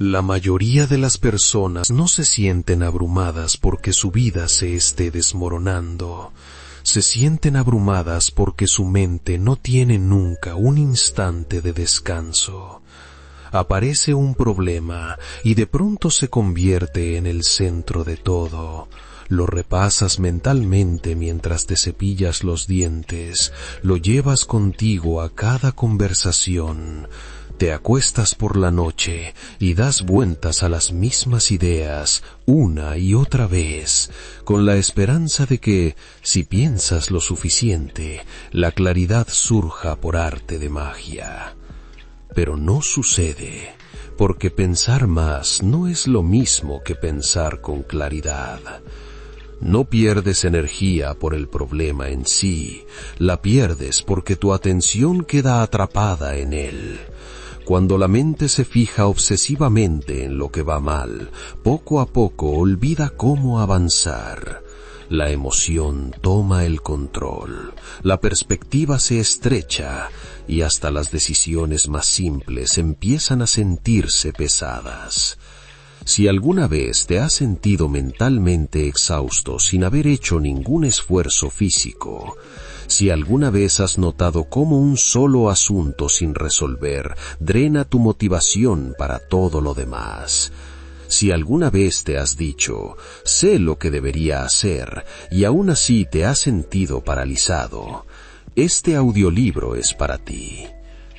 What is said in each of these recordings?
La mayoría de las personas no se sienten abrumadas porque su vida se esté desmoronando. Se sienten abrumadas porque su mente no tiene nunca un instante de descanso. Aparece un problema y de pronto se convierte en el centro de todo. Lo repasas mentalmente mientras te cepillas los dientes, lo llevas contigo a cada conversación. Te acuestas por la noche y das vueltas a las mismas ideas una y otra vez, con la esperanza de que, si piensas lo suficiente, la claridad surja por arte de magia. Pero no sucede, porque pensar más no es lo mismo que pensar con claridad. No pierdes energía por el problema en sí, la pierdes porque tu atención queda atrapada en él. Cuando la mente se fija obsesivamente en lo que va mal, poco a poco olvida cómo avanzar. La emoción toma el control, la perspectiva se estrecha y hasta las decisiones más simples empiezan a sentirse pesadas. Si alguna vez te has sentido mentalmente exhausto sin haber hecho ningún esfuerzo físico, si alguna vez has notado cómo un solo asunto sin resolver drena tu motivación para todo lo demás, si alguna vez te has dicho, sé lo que debería hacer, y aún así te has sentido paralizado, este audiolibro es para ti.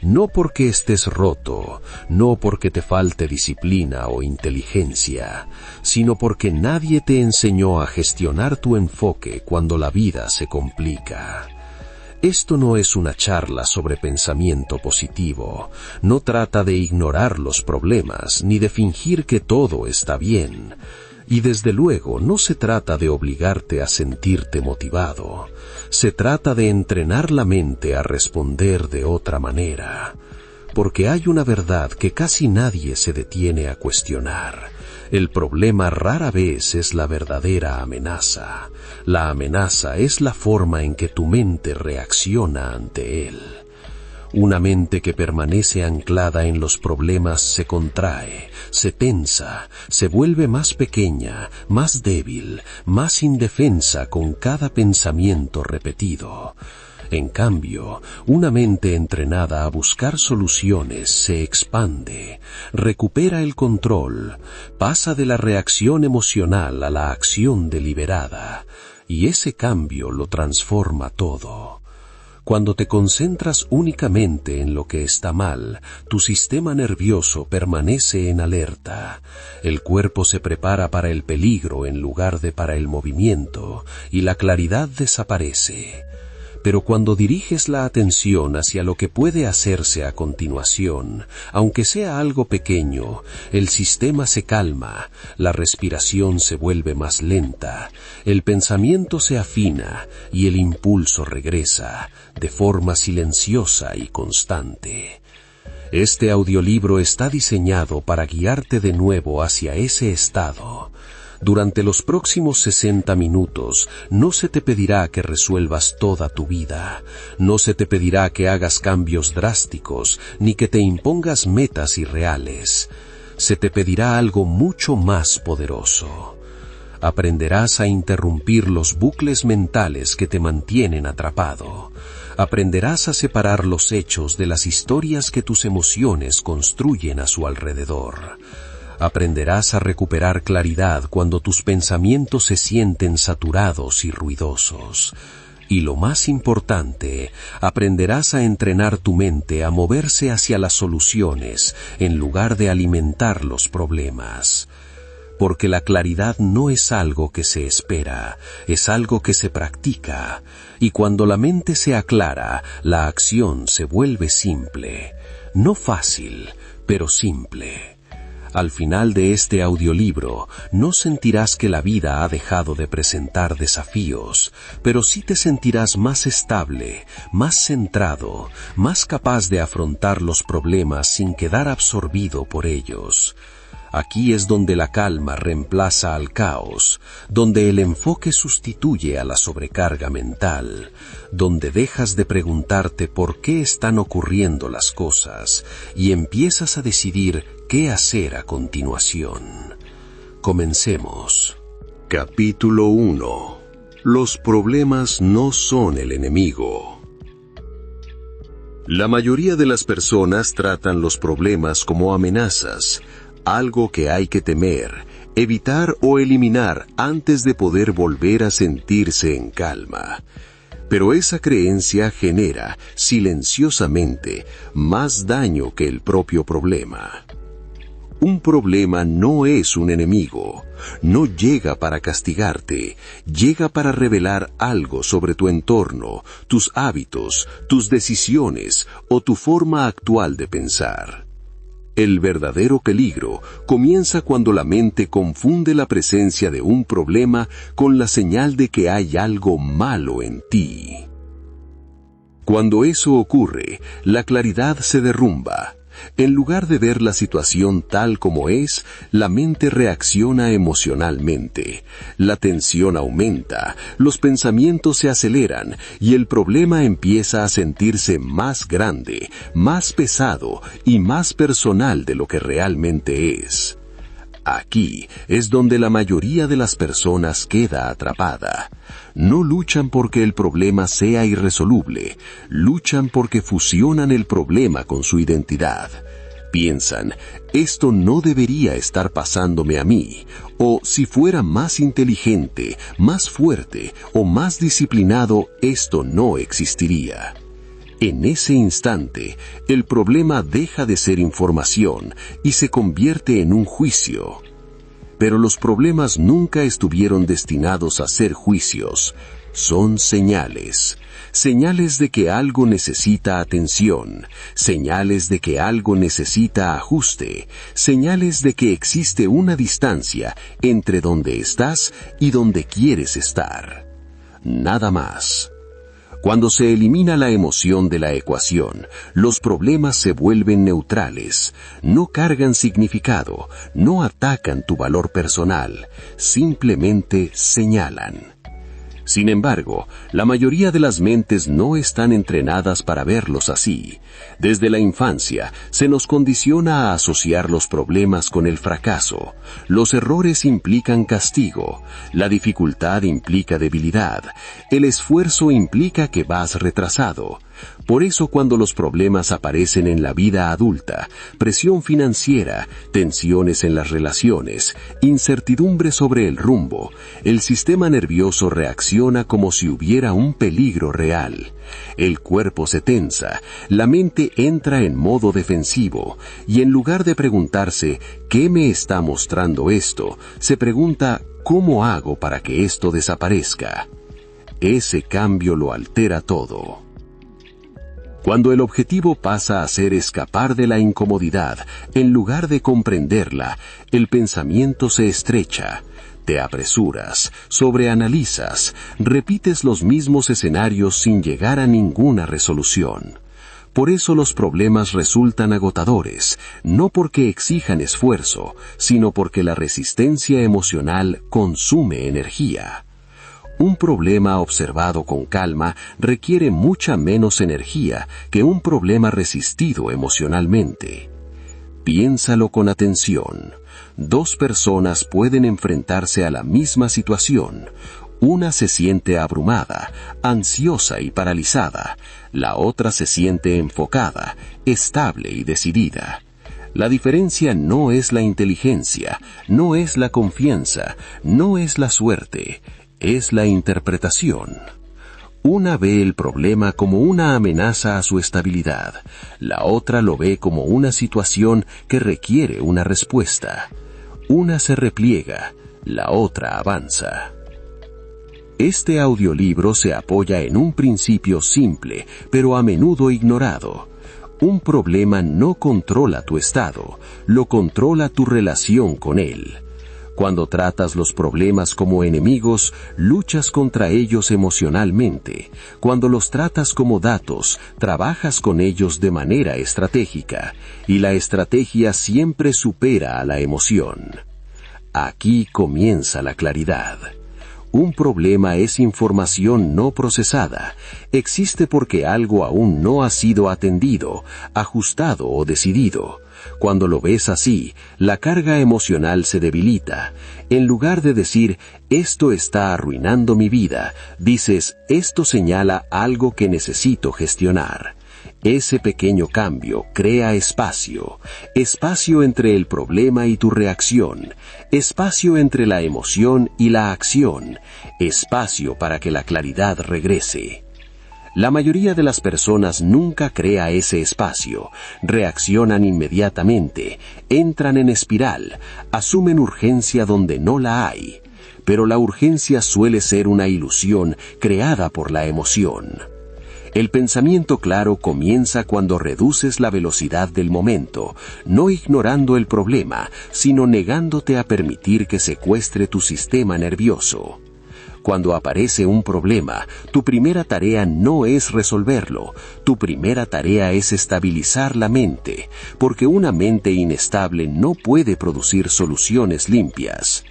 No porque estés roto, no porque te falte disciplina o inteligencia, sino porque nadie te enseñó a gestionar tu enfoque cuando la vida se complica. Esto no es una charla sobre pensamiento positivo, no trata de ignorar los problemas ni de fingir que todo está bien. Y desde luego no se trata de obligarte a sentirte motivado, se trata de entrenar la mente a responder de otra manera, porque hay una verdad que casi nadie se detiene a cuestionar. El problema rara vez es la verdadera amenaza. La amenaza es la forma en que tu mente reacciona ante él. Una mente que permanece anclada en los problemas se contrae, se tensa, se vuelve más pequeña, más débil, más indefensa con cada pensamiento repetido. En cambio, una mente entrenada a buscar soluciones se expande, recupera el control, pasa de la reacción emocional a la acción deliberada, y ese cambio lo transforma todo. Cuando te concentras únicamente en lo que está mal, tu sistema nervioso permanece en alerta. El cuerpo se prepara para el peligro en lugar de para el movimiento, y la claridad desaparece. Pero cuando diriges la atención hacia lo que puede hacerse a continuación, aunque sea algo pequeño, el sistema se calma, la respiración se vuelve más lenta, el pensamiento se afina y el impulso regresa, de forma silenciosa y constante. Este audiolibro está diseñado para guiarte de nuevo hacia ese estado. Durante los próximos 60 minutos no se te pedirá que resuelvas toda tu vida, no se te pedirá que hagas cambios drásticos ni que te impongas metas irreales. Se te pedirá algo mucho más poderoso. Aprenderás a interrumpir los bucles mentales que te mantienen atrapado. Aprenderás a separar los hechos de las historias que tus emociones construyen a su alrededor. Aprenderás a recuperar claridad cuando tus pensamientos se sienten saturados y ruidosos. Y lo más importante, aprenderás a entrenar tu mente a moverse hacia las soluciones en lugar de alimentar los problemas. Porque la claridad no es algo que se espera, es algo que se practica. Y cuando la mente se aclara, la acción se vuelve simple. No fácil, pero simple. Al final de este audiolibro, no sentirás que la vida ha dejado de presentar desafíos, pero sí te sentirás más estable, más centrado, más capaz de afrontar los problemas sin quedar absorbido por ellos. Aquí es donde la calma reemplaza al caos, donde el enfoque sustituye a la sobrecarga mental, donde dejas de preguntarte por qué están ocurriendo las cosas y empiezas a decidir qué hacer a continuación. Comencemos. Capítulo 1. Los problemas no son el enemigo. La mayoría de las personas tratan los problemas como amenazas, algo que hay que temer, evitar o eliminar antes de poder volver a sentirse en calma. Pero esa creencia genera, silenciosamente, más daño que el propio problema. Un problema no es un enemigo, no llega para castigarte, llega para revelar algo sobre tu entorno, tus hábitos, tus decisiones o tu forma actual de pensar. El verdadero peligro comienza cuando la mente confunde la presencia de un problema con la señal de que hay algo malo en ti. Cuando eso ocurre, la claridad se derrumba. En lugar de ver la situación tal como es, la mente reacciona emocionalmente. La tensión aumenta, los pensamientos se aceleran y el problema empieza a sentirse más grande, más pesado y más personal de lo que realmente es. Aquí es donde la mayoría de las personas queda atrapada. No luchan porque el problema sea irresoluble, luchan porque fusionan el problema con su identidad. Piensan, esto no debería estar pasándome a mí, o si fuera más inteligente, más fuerte o más disciplinado, esto no existiría. En ese instante, el problema deja de ser información y se convierte en un juicio. Pero los problemas nunca estuvieron destinados a ser juicios. Son señales. Señales de que algo necesita atención. Señales de que algo necesita ajuste. Señales de que existe una distancia entre donde estás y donde quieres estar. Nada más. Cuando se elimina la emoción de la ecuación, los problemas se vuelven neutrales, no cargan significado, no atacan tu valor personal, simplemente señalan. Sin embargo, la mayoría de las mentes no están entrenadas para verlos así. Desde la infancia, se nos condiciona a asociar los problemas con el fracaso. Los errores implican castigo, la dificultad implica debilidad, el esfuerzo implica que vas retrasado. Por eso cuando los problemas aparecen en la vida adulta, presión financiera, tensiones en las relaciones, incertidumbre sobre el rumbo, el sistema nervioso reacciona como si hubiera un peligro real. El cuerpo se tensa, la mente entra en modo defensivo, y en lugar de preguntarse ¿qué me está mostrando esto?, se pregunta ¿cómo hago para que esto desaparezca? Ese cambio lo altera todo. Cuando el objetivo pasa a ser escapar de la incomodidad, en lugar de comprenderla, el pensamiento se estrecha. Te apresuras, sobreanalizas, repites los mismos escenarios sin llegar a ninguna resolución. Por eso los problemas resultan agotadores, no porque exijan esfuerzo, sino porque la resistencia emocional consume energía. Un problema observado con calma requiere mucha menos energía que un problema resistido emocionalmente. Piénsalo con atención. Dos personas pueden enfrentarse a la misma situación. Una se siente abrumada, ansiosa y paralizada. La otra se siente enfocada, estable y decidida. La diferencia no es la inteligencia, no es la confianza, no es la suerte. Es la interpretación. Una ve el problema como una amenaza a su estabilidad, la otra lo ve como una situación que requiere una respuesta. Una se repliega, la otra avanza. Este audiolibro se apoya en un principio simple, pero a menudo ignorado. Un problema no controla tu estado, lo controla tu relación con él. Cuando tratas los problemas como enemigos, luchas contra ellos emocionalmente. Cuando los tratas como datos, trabajas con ellos de manera estratégica. Y la estrategia siempre supera a la emoción. Aquí comienza la claridad. Un problema es información no procesada. Existe porque algo aún no ha sido atendido, ajustado o decidido. Cuando lo ves así, la carga emocional se debilita. En lugar de decir, esto está arruinando mi vida, dices, esto señala algo que necesito gestionar. Ese pequeño cambio crea espacio entre el problema y tu reacción, espacio entre la emoción y la acción, espacio para que la claridad regrese. La mayoría de las personas nunca crea ese espacio, reaccionan inmediatamente, entran en espiral, asumen urgencia donde no la hay, pero la urgencia suele ser una ilusión creada por la emoción. El pensamiento claro comienza cuando reduces la velocidad del momento, no ignorando el problema, sino negándote a permitir que secuestre tu sistema nervioso. Cuando aparece un problema, tu primera tarea no es resolverlo, tu primera tarea es estabilizar la mente, porque una mente inestable no puede producir soluciones limpias.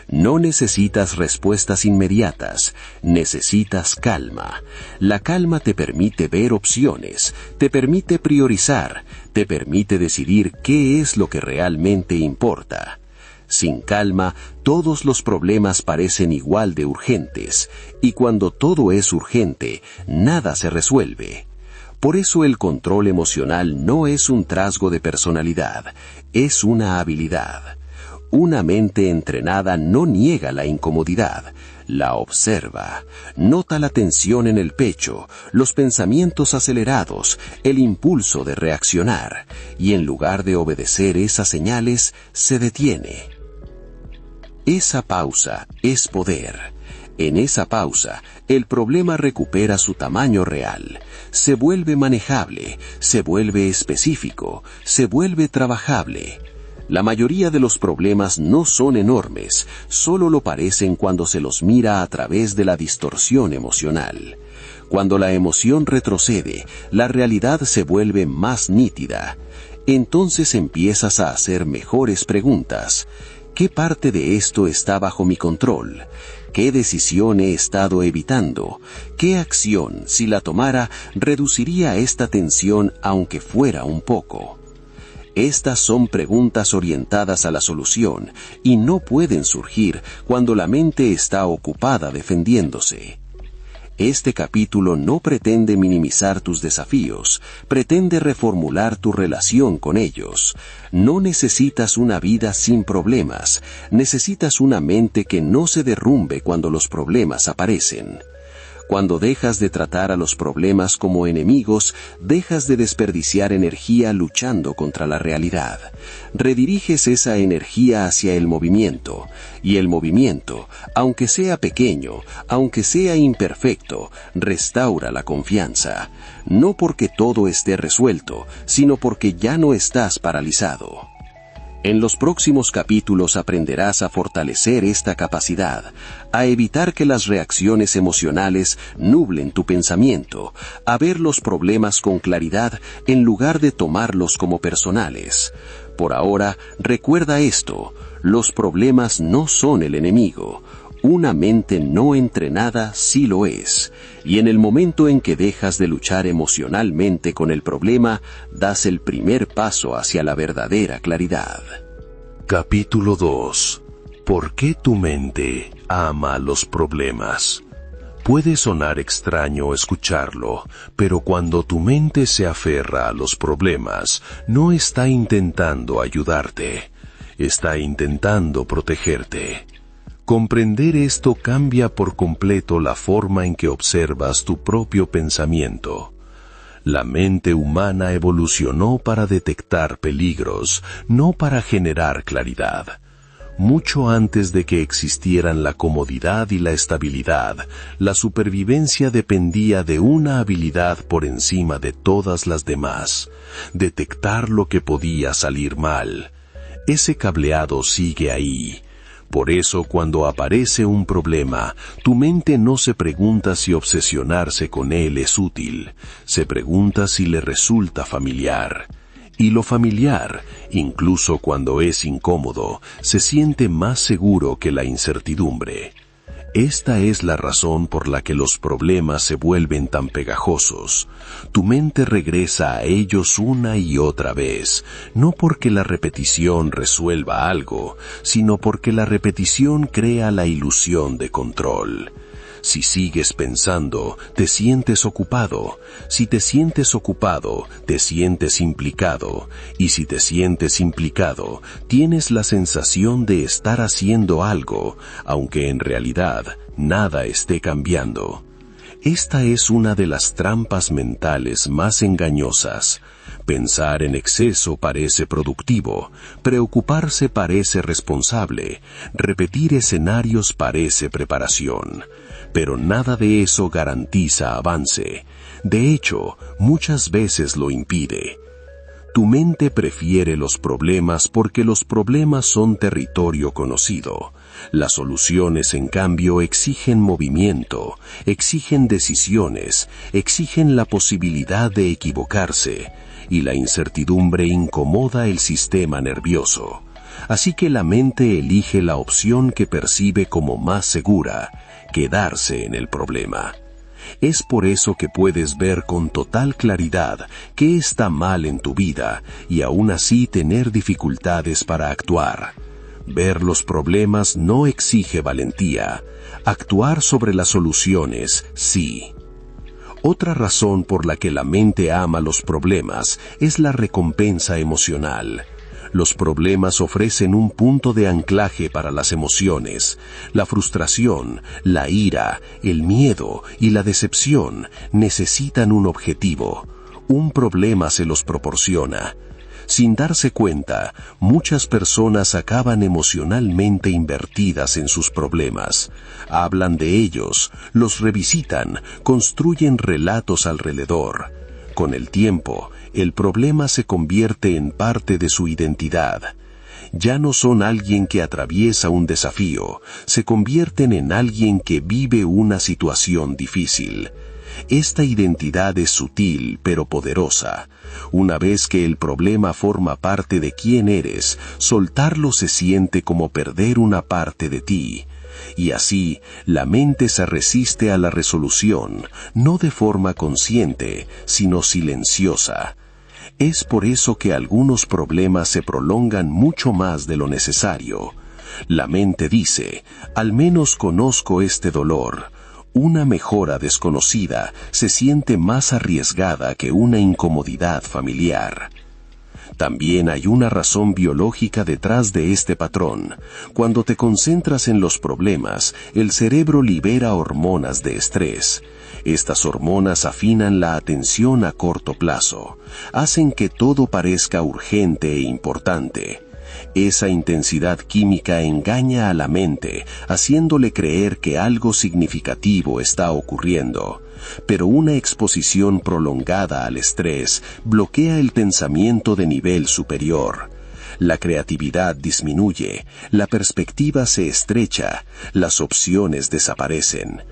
No necesitas respuestas inmediatas, necesitas calma. La calma te permite ver opciones, te permite priorizar, te permite decidir qué es lo que realmente importa. Sin calma, todos los problemas parecen igual de urgentes, y cuando todo es urgente, nada se resuelve. Por eso el control emocional no es un rasgo de personalidad, es una habilidad. Una mente entrenada no niega la incomodidad, la observa, nota la tensión en el pecho, los pensamientos acelerados, el impulso de reaccionar, y en lugar de obedecer esas señales, se detiene. Esa pausa es poder. En esa pausa, el problema recupera su tamaño real, se vuelve manejable, se vuelve específico, se vuelve trabajable. La mayoría de los problemas no son enormes, solo lo parecen cuando se los mira a través de la distorsión emocional. Cuando la emoción retrocede, la realidad se vuelve más nítida. Entonces empiezas a hacer mejores preguntas. ¿Qué parte de esto está bajo mi control? ¿Qué decisión he estado evitando? ¿Qué acción, si la tomara, reduciría esta tensión aunque fuera un poco? Estas son preguntas orientadas a la solución y no pueden surgir cuando la mente está ocupada defendiéndose. Este capítulo no pretende minimizar tus desafíos, pretende reformular tu relación con ellos. No necesitas una vida sin problemas, necesitas una mente que no se derrumbe cuando los problemas aparecen. Cuando dejas de tratar a los problemas como enemigos, dejas de desperdiciar energía luchando contra la realidad. Rediriges esa energía hacia el movimiento, y el movimiento, aunque sea pequeño, aunque sea imperfecto, restaura la confianza. No porque todo esté resuelto, sino porque ya no estás paralizado. En los próximos capítulos aprenderás a fortalecer esta capacidad, a evitar que las reacciones emocionales nublen tu pensamiento, a ver los problemas con claridad en lugar de tomarlos como personales. Por ahora, recuerda esto, los problemas no son el enemigo. Una mente no entrenada sí lo es, y en el momento en que dejas de luchar emocionalmente con el problema, das el primer paso hacia la verdadera claridad. Capítulo 2. ¿Por qué tu mente ama los problemas? Puede sonar extraño escucharlo, pero cuando tu mente se aferra a los problemas, no está intentando ayudarte, está intentando protegerte. Comprender esto cambia por completo la forma en que observas tu propio pensamiento. La mente humana evolucionó para detectar peligros, no para generar claridad. Mucho antes de que existieran la comodidad y la estabilidad, la supervivencia dependía de una habilidad por encima de todas las demás: detectar lo que podía salir mal. Ese cableado sigue ahí. Por eso, cuando aparece un problema, tu mente no se pregunta si obsesionarse con él es útil, se pregunta si le resulta familiar. Y lo familiar, incluso cuando es incómodo, se siente más seguro que la incertidumbre. Esta es la razón por la que los problemas se vuelven tan pegajosos. Tu mente regresa a ellos una y otra vez, no porque la repetición resuelva algo, sino porque la repetición crea la ilusión de control. Si sigues pensando, te sientes ocupado. Si te sientes ocupado, te sientes implicado. Y si te sientes implicado, tienes la sensación de estar haciendo algo, aunque en realidad nada esté cambiando. Esta es una de las trampas mentales más engañosas. Pensar en exceso parece productivo, preocuparse parece responsable, repetir escenarios parece preparación. Pero nada de eso garantiza avance. De hecho, muchas veces lo impide. Tu mente prefiere los problemas porque los problemas son territorio conocido. Las soluciones, en cambio, exigen movimiento, exigen decisiones, exigen la posibilidad de equivocarse, y la incertidumbre incomoda el sistema nervioso. Así que la mente elige la opción que percibe como más segura, quedarse en el problema. Es por eso que puedes ver con total claridad qué está mal en tu vida y aún así tener dificultades para actuar. Ver los problemas no exige valentía. Actuar sobre las soluciones, sí. Otra razón por la que la mente ama los problemas es la recompensa emocional. Los problemas ofrecen un punto de anclaje para las emociones. La frustración, la ira, el miedo y la decepción necesitan un objetivo. Un problema se los proporciona. Sin darse cuenta, muchas personas acaban emocionalmente invertidas en sus problemas. Hablan de ellos, los revisitan, construyen relatos alrededor. Con el tiempo, el problema se convierte en parte de su identidad. Ya no son alguien que atraviesa un desafío, se convierten en alguien que vive una situación difícil. Esta identidad es sutil pero poderosa. Una vez que el problema forma parte de quién eres, soltarlo se siente como perder una parte de ti. Y así, la mente se resiste a la resolución, no de forma consciente, sino silenciosa. Es por eso que algunos problemas se prolongan mucho más de lo necesario. La mente dice, al menos conozco este dolor. Una mejora desconocida se siente más arriesgada que una incomodidad familiar. También hay una razón biológica detrás de este patrón. Cuando te concentras en los problemas, el cerebro libera hormonas de estrés. Estas hormonas afinan la atención a corto plazo, hacen que todo parezca urgente e importante. Esa intensidad química engaña a la mente, haciéndole creer que algo significativo está ocurriendo. Pero una exposición prolongada al estrés bloquea el pensamiento de nivel superior. La creatividad disminuye, la perspectiva se estrecha, las opciones desaparecen.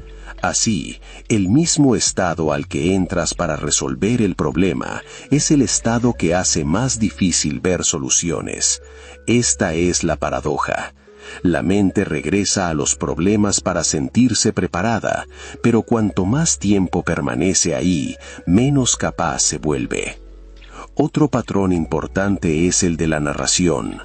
Así, el mismo estado al que entras para resolver el problema es el estado que hace más difícil ver soluciones. Esta es la paradoja. La mente regresa a los problemas para sentirse preparada, pero cuanto más tiempo permanece ahí, menos capaz se vuelve. Otro patrón importante es el de la narración.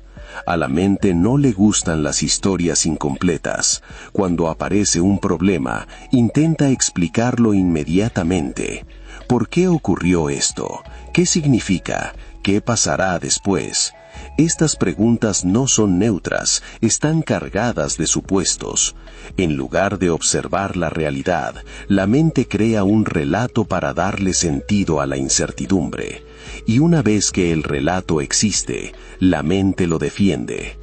A la mente no le gustan las historias incompletas. Cuando aparece un problema, intenta explicarlo inmediatamente. ¿Por qué ocurrió esto? ¿Qué significa? ¿Qué pasará después? Estas preguntas no son neutras, están cargadas de supuestos. En lugar de observar la realidad, la mente crea un relato para darle sentido a la incertidumbre. Y una vez que el relato existe, la mente lo defiende.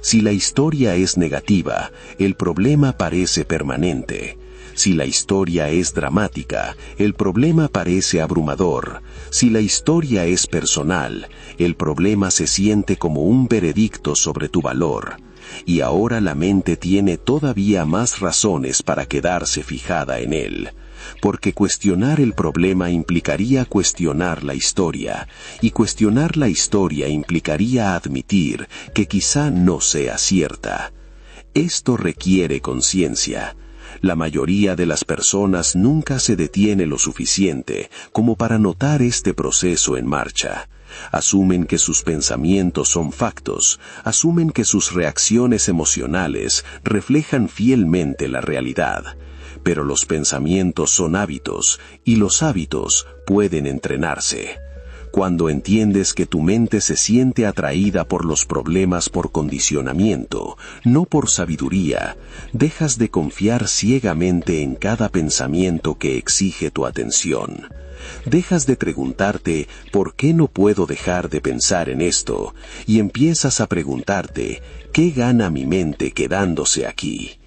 Si la historia es negativa, el problema parece permanente. Si la historia es dramática, el problema parece abrumador. Si la historia es personal, el problema se siente como un veredicto sobre tu valor. Y ahora la mente tiene todavía más razones para quedarse fijada en él. Porque cuestionar el problema implicaría cuestionar la historia, y cuestionar la historia implicaría admitir que quizá no sea cierta. Esto requiere conciencia. La mayoría de las personas nunca se detiene lo suficiente como para notar este proceso en marcha. Asumen que sus pensamientos son factos, asumen que sus reacciones emocionales reflejan fielmente la realidad. Pero los pensamientos son hábitos, y los hábitos pueden entrenarse. Cuando entiendes que tu mente se siente atraída por los problemas por condicionamiento, no por sabiduría, dejas de confiar ciegamente en cada pensamiento que exige tu atención. Dejas de preguntarte ¿por qué no puedo dejar de pensar en esto? Y empiezas a preguntarte ¿qué gana mi mente quedándose aquí?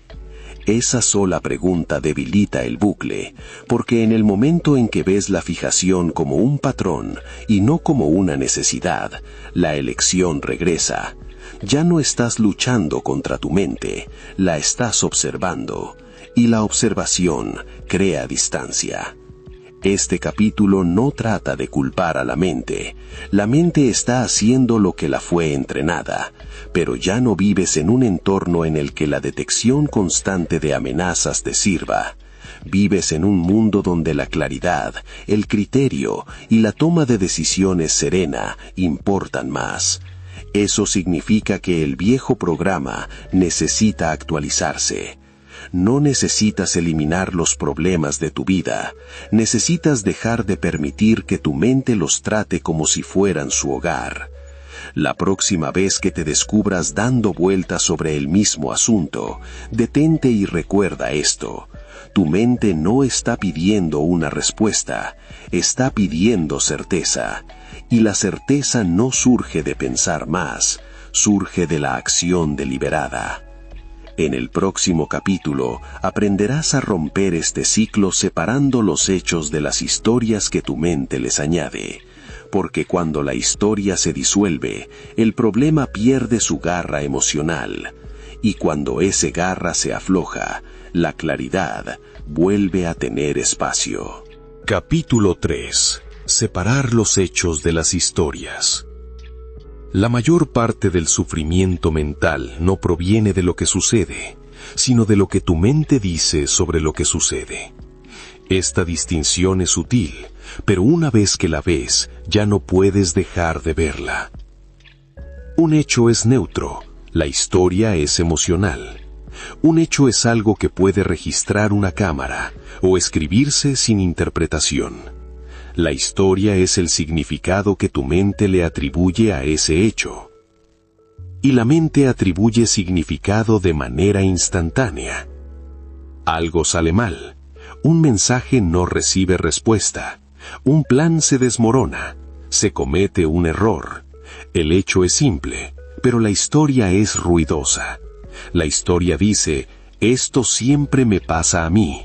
Esa sola pregunta debilita el bucle, porque en el momento en que ves la fijación como un patrón y no como una necesidad, la elección regresa. Ya no estás luchando contra tu mente, la estás observando, y la observación crea distancia. Este capítulo no trata de culpar a la mente. La mente está haciendo lo que la fue entrenada, pero ya no vives en un entorno en el que la detección constante de amenazas te sirva. Vives en un mundo donde la claridad, el criterio y la toma de decisiones serena importan más. Eso significa que el viejo programa necesita actualizarse. No necesitas eliminar los problemas de tu vida, necesitas dejar de permitir que tu mente los trate como si fueran su hogar. La próxima vez que te descubras dando vueltas sobre el mismo asunto, detente y recuerda esto. Tu mente no está pidiendo una respuesta, está pidiendo certeza. Y la certeza no surge de pensar más, surge de la acción deliberada. En el próximo capítulo aprenderás a romper este ciclo separando los hechos de las historias que tu mente les añade, porque cuando la historia se disuelve, el problema pierde su garra emocional, y cuando ese garra se afloja, la claridad vuelve a tener espacio. Capítulo 3. Separar los hechos de las historias. La mayor parte del sufrimiento mental no proviene de lo que sucede, sino de lo que tu mente dice sobre lo que sucede. Esta distinción es sutil, pero una vez que la ves, ya no puedes dejar de verla. Un hecho es neutro, la historia es emocional. Un hecho es algo que puede registrar una cámara o escribirse sin interpretación. La historia es el significado que tu mente le atribuye a ese hecho. Y la mente atribuye significado de manera instantánea. Algo sale mal, un mensaje no recibe respuesta, un plan se desmorona, se comete un error. El hecho es simple, pero la historia es ruidosa. La historia dice, esto siempre me pasa a mí.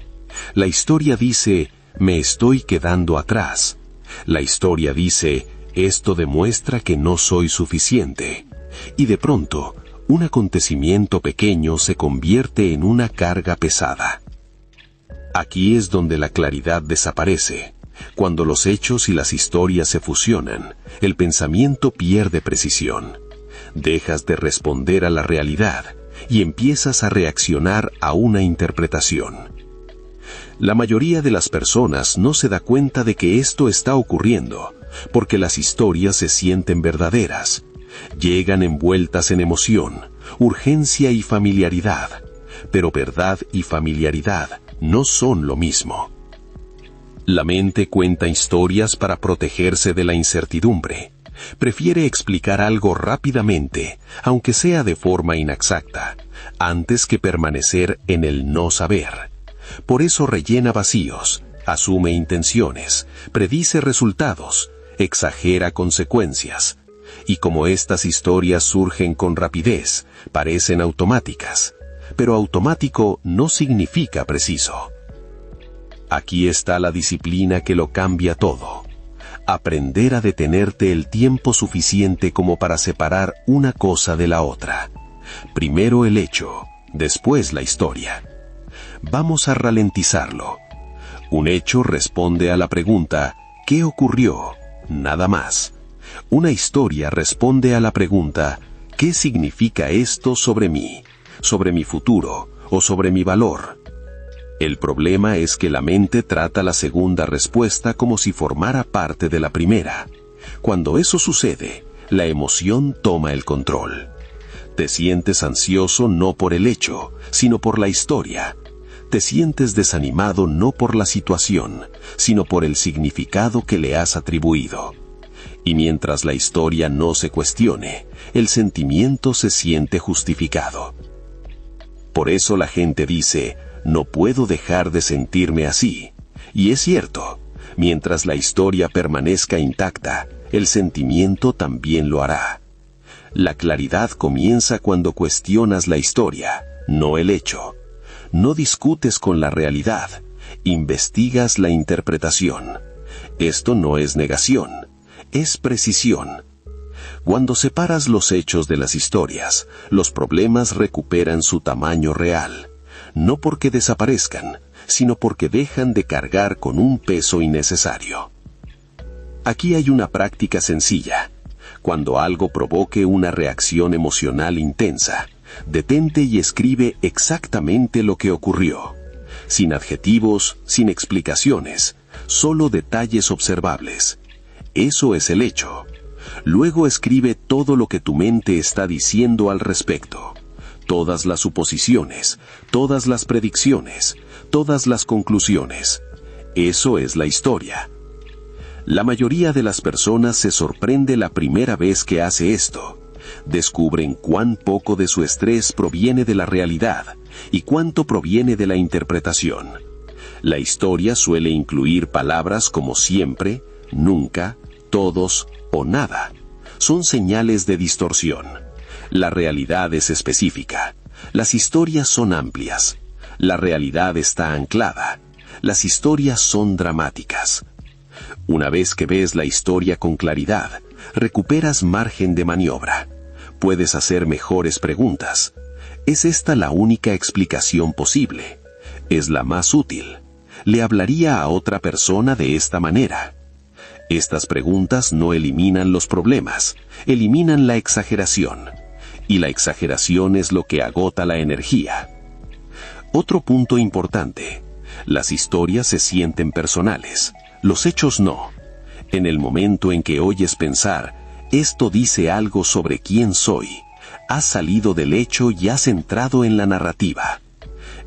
La historia dice, me estoy quedando atrás. La historia dice, esto demuestra que no soy suficiente. Y de pronto, un acontecimiento pequeño se convierte en una carga pesada. Aquí es donde la claridad desaparece. Cuando los hechos y las historias se fusionan, el pensamiento pierde precisión. Dejas de responder a la realidad y empiezas a reaccionar a una interpretación. La mayoría de las personas no se da cuenta de que esto está ocurriendo, porque las historias se sienten verdaderas. Llegan envueltas en emoción, urgencia y familiaridad, pero verdad y familiaridad no son lo mismo. La mente cuenta historias para protegerse de la incertidumbre. Prefiere explicar algo rápidamente, aunque sea de forma inexacta, antes que permanecer en el no saber. Por eso rellena vacíos, asume intenciones, predice resultados, exagera consecuencias. Y como estas historias surgen con rapidez, parecen automáticas. Pero automático no significa preciso. Aquí está la disciplina que lo cambia todo. Aprender a detenerte el tiempo suficiente como para separar una cosa de la otra. Primero el hecho, después la historia. Vamos a ralentizarlo. Un hecho responde a la pregunta, ¿qué ocurrió? Nada más. Una historia responde a la pregunta, ¿qué significa esto sobre mí, sobre mi futuro o sobre mi valor? El problema es que la mente trata la segunda respuesta como si formara parte de la primera. Cuando eso sucede, la emoción toma el control. Te sientes ansioso no por el hecho, sino por la historia. Te sientes desanimado no por la situación, sino por el significado que le has atribuido. Y mientras la historia no se cuestione, el sentimiento se siente justificado. Por eso la gente dice, no puedo dejar de sentirme así. Y es cierto, mientras la historia permanezca intacta, el sentimiento también lo hará. La claridad comienza cuando cuestionas la historia, no el hecho. No discutes con la realidad, investigas la interpretación. Esto no es negación, es precisión. Cuando separas los hechos de las historias, los problemas recuperan su tamaño real, no porque desaparezcan, sino porque dejan de cargar con un peso innecesario. Aquí hay una práctica sencilla. Cuando algo provoque una reacción emocional intensa, detente y escribe exactamente lo que ocurrió. Sin adjetivos, sin explicaciones, solo detalles observables. Eso es el hecho. Luego escribe todo lo que tu mente está diciendo al respecto. Todas las suposiciones, todas las predicciones, todas las conclusiones. Eso es la historia. La mayoría de las personas se sorprende la primera vez que hace esto. Descubren cuán poco de su estrés proviene de la realidad y cuánto proviene de la interpretación. La historia suele incluir palabras como siempre, nunca, todos o nada. Son señales de distorsión. La realidad es específica. Las historias son amplias. La realidad está anclada. Las historias son dramáticas. Una vez que ves la historia con claridad, recuperas margen de maniobra. Puedes hacer mejores preguntas. ¿Es esta la única explicación posible? ¿Es la más útil? ¿Le hablaría a otra persona de esta manera? Estas preguntas no eliminan los problemas, eliminan la exageración. Y la exageración es lo que agota la energía. Otro punto importante. Las historias se sienten personales. Los hechos no. En el momento en que oyes pensar, esto dice algo sobre quién soy, has salido del hecho y has entrado en la narrativa.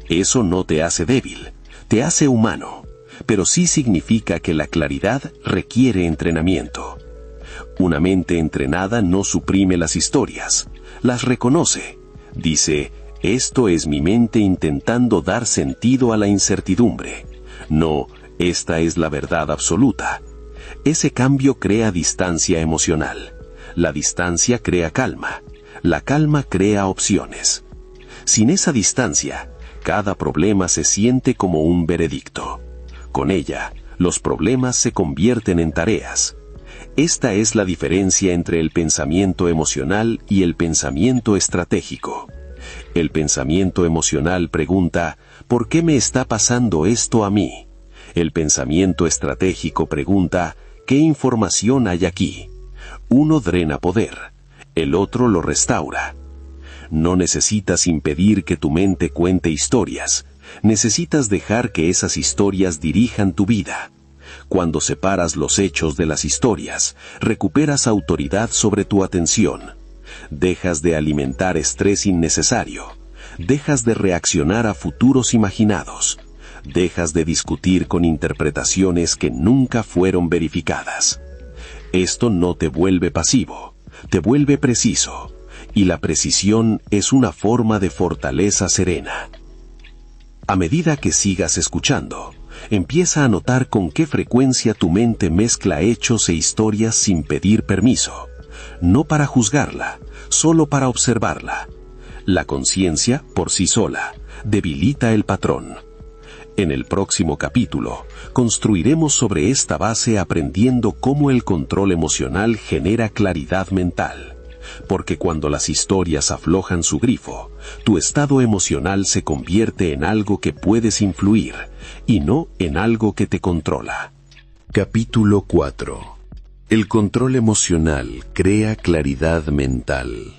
Eso no te hace débil, te hace humano, pero sí significa que la claridad requiere entrenamiento. Una mente entrenada no suprime las historias, las reconoce. Dice, esto es mi mente intentando dar sentido a la incertidumbre. No, esta es la verdad absoluta. Ese cambio crea distancia emocional. La distancia crea calma. La calma crea opciones. Sin esa distancia, cada problema se siente como un veredicto. Con ella, los problemas se convierten en tareas. Esta es la diferencia entre el pensamiento emocional y el pensamiento estratégico. El pensamiento emocional pregunta, ¿por qué me está pasando esto a mí? El pensamiento estratégico pregunta, ¿qué información hay aquí? Uno drena poder, el otro lo restaura. No necesitas impedir que tu mente cuente historias, necesitas dejar que esas historias dirijan tu vida. Cuando separas los hechos de las historias, recuperas autoridad sobre tu atención. Dejas de alimentar estrés innecesario, dejas de reaccionar a futuros imaginados. Dejas de discutir con interpretaciones que nunca fueron verificadas. Esto no te vuelve pasivo, te vuelve preciso, y la precisión es una forma de fortaleza serena. A medida que sigas escuchando, empieza a notar con qué frecuencia tu mente mezcla hechos e historias sin pedir permiso, no para juzgarla, solo para observarla. La conciencia, por sí sola, debilita el patrón. En el próximo capítulo, construiremos sobre esta base aprendiendo cómo el control emocional genera claridad mental. Porque cuando las historias aflojan su grifo, tu estado emocional se convierte en algo que puedes influir, y no en algo que te controla. Capítulo 4. El control emocional crea claridad mental.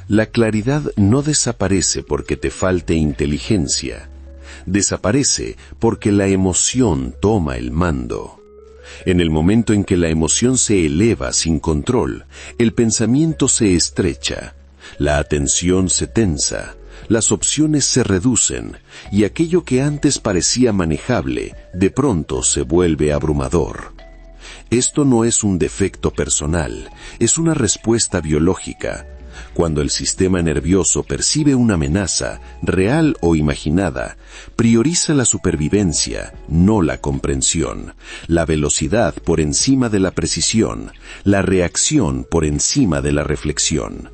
La claridad no desaparece porque te falte inteligencia. Desaparece porque la emoción toma el mando. En el momento en que la emoción se eleva sin control, el pensamiento se estrecha, la atención se tensa, las opciones se reducen y aquello que antes parecía manejable, de pronto se vuelve abrumador. Esto no es un defecto personal, es una respuesta biológica. Cuando el sistema nervioso percibe una amenaza, real o imaginada, prioriza la supervivencia, no la comprensión, la velocidad por encima de la precisión, la reacción por encima de la reflexión.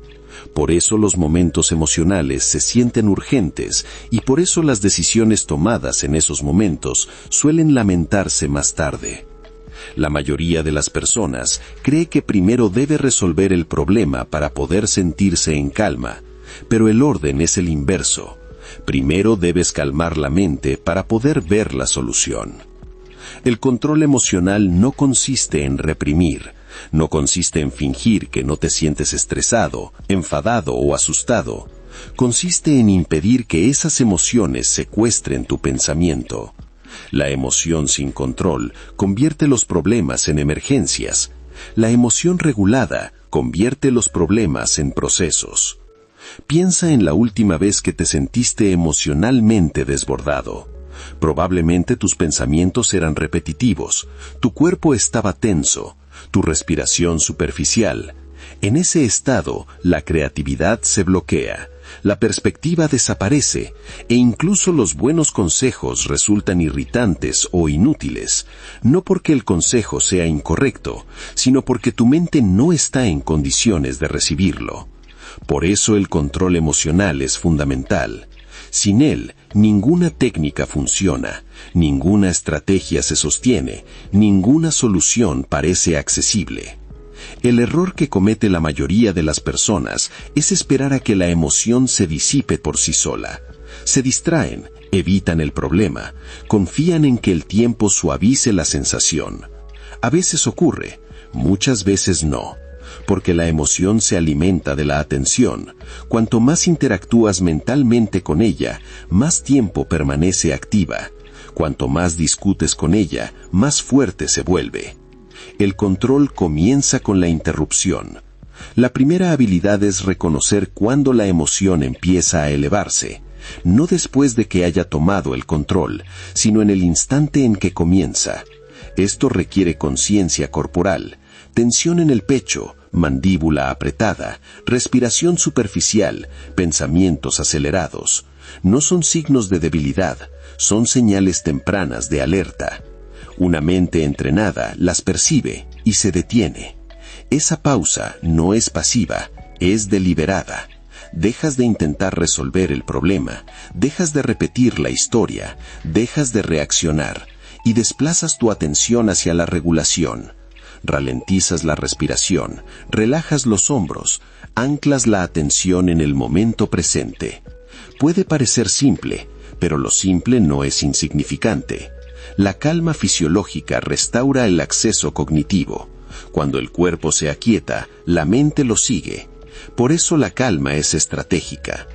Por eso los momentos emocionales se sienten urgentes y por eso las decisiones tomadas en esos momentos suelen lamentarse más tarde. La mayoría de las personas cree que primero debe resolver el problema para poder sentirse en calma, pero el orden es el inverso. Primero debes calmar la mente para poder ver la solución. El control emocional no consiste en reprimir, no consiste en fingir que no te sientes estresado, enfadado o asustado. Consiste en impedir que esas emociones secuestren tu pensamiento. La emoción sin control convierte los problemas en emergencias. La emoción regulada convierte los problemas en procesos. Piensa en la última vez que te sentiste emocionalmente desbordado. Probablemente tus pensamientos eran repetitivos, tu cuerpo estaba tenso, tu respiración superficial. En ese estado, la creatividad se bloquea, la perspectiva desaparece e incluso los buenos consejos resultan irritantes o inútiles, no porque el consejo sea incorrecto, sino porque tu mente no está en condiciones de recibirlo. Por eso el control emocional es fundamental. Sin él, ninguna técnica funciona, ninguna estrategia se sostiene, ninguna solución parece accesible. El error que comete la mayoría de las personas es esperar a que la emoción se disipe por sí sola. Se distraen, evitan el problema, confían en que el tiempo suavice la sensación. A veces ocurre, muchas veces no, porque la emoción se alimenta de la atención. Cuanto más interactúas mentalmente con ella, más tiempo permanece activa. Cuanto más discutes con ella, más fuerte se vuelve. El control comienza con la interrupción. La primera habilidad es reconocer cuándo la emoción empieza a elevarse, no después de que haya tomado el control, sino en el instante en que comienza. Esto requiere conciencia corporal, tensión en el pecho, mandíbula apretada, respiración superficial, pensamientos acelerados. No son signos de debilidad, son señales tempranas de alerta. Una mente entrenada las percibe y se detiene. Esa pausa no es pasiva, es deliberada. Dejas de intentar resolver el problema, dejas de repetir la historia, dejas de reaccionar y desplazas tu atención hacia la regulación. Ralentizas la respiración, relajas los hombros, anclas la atención en el momento presente. Puede parecer simple, pero lo simple no es insignificante. La calma fisiológica restaura el acceso cognitivo. Cuando el cuerpo se aquieta, la mente lo sigue. Por eso la calma es estratégica.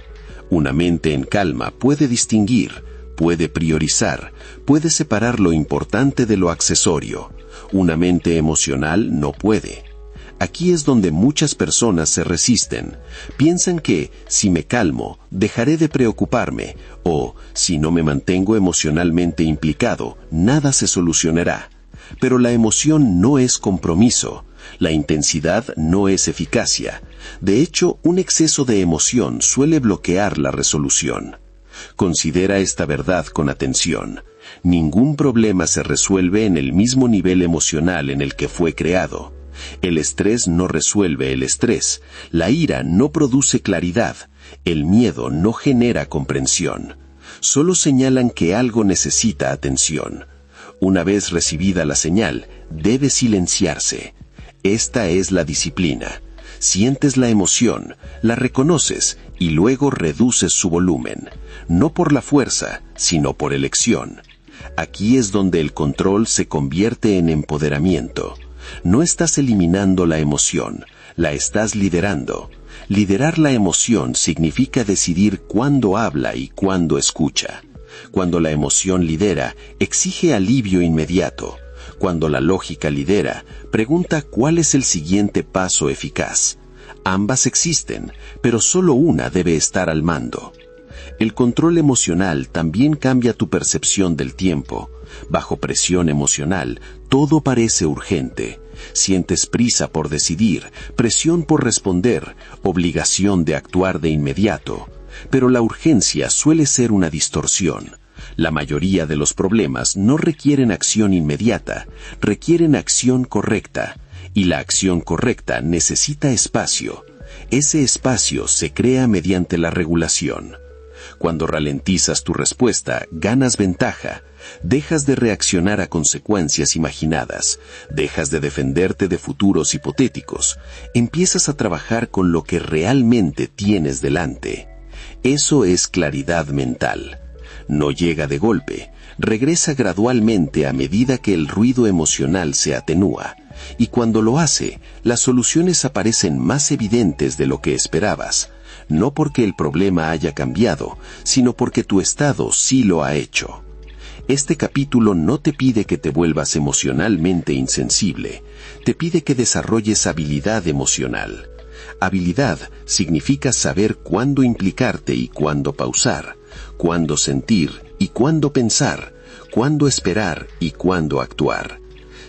Una mente en calma puede distinguir, puede priorizar, puede separar lo importante de lo accesorio. Una mente emocional no puede. Aquí es donde muchas personas se resisten. Piensan que, si me calmo, dejaré de preocuparme, o, si no me mantengo emocionalmente implicado, nada se solucionará. Pero la emoción no es compromiso. La intensidad no es eficacia. De hecho, un exceso de emoción suele bloquear la resolución. Considera esta verdad con atención. Ningún problema se resuelve en el mismo nivel emocional en el que fue creado. El estrés no resuelve el estrés, la ira no produce claridad, el miedo no genera comprensión. Solo señalan que algo necesita atención. Una vez recibida la señal, debe silenciarse. Esta es la disciplina. Sientes la emoción, la reconoces y luego reduces su volumen, no por la fuerza, sino por elección. Aquí es donde el control se convierte en empoderamiento. No estás eliminando la emoción, la estás liderando. Liderar la emoción significa decidir cuándo habla y cuándo escucha. Cuando la emoción lidera, exige alivio inmediato. Cuando la lógica lidera, pregunta cuál es el siguiente paso eficaz. Ambas existen, pero solo una debe estar al mando. El control emocional también cambia tu percepción del tiempo. Bajo presión emocional, todo parece urgente. Sientes prisa por decidir, presión por responder, obligación de actuar de inmediato. Pero la urgencia suele ser una distorsión. La mayoría de los problemas no requieren acción inmediata, requieren acción correcta. Y la acción correcta necesita espacio. Ese espacio se crea mediante la regulación. Cuando ralentizas tu respuesta, ganas ventaja. Dejas de reaccionar a consecuencias imaginadas. Dejas de defenderte de futuros hipotéticos. Empiezas a trabajar con lo que realmente tienes delante. Eso es claridad mental. No llega de golpe. Regresa gradualmente a medida que el ruido emocional se atenúa. Y cuando lo hace, las soluciones aparecen más evidentes de lo que esperabas. No porque el problema haya cambiado, sino porque tu estado sí lo ha hecho. Este capítulo no te pide que te vuelvas emocionalmente insensible, te pide que desarrolles habilidad emocional. Habilidad significa saber cuándo implicarte y cuándo pausar, cuándo sentir y cuándo pensar, cuándo esperar y cuándo actuar.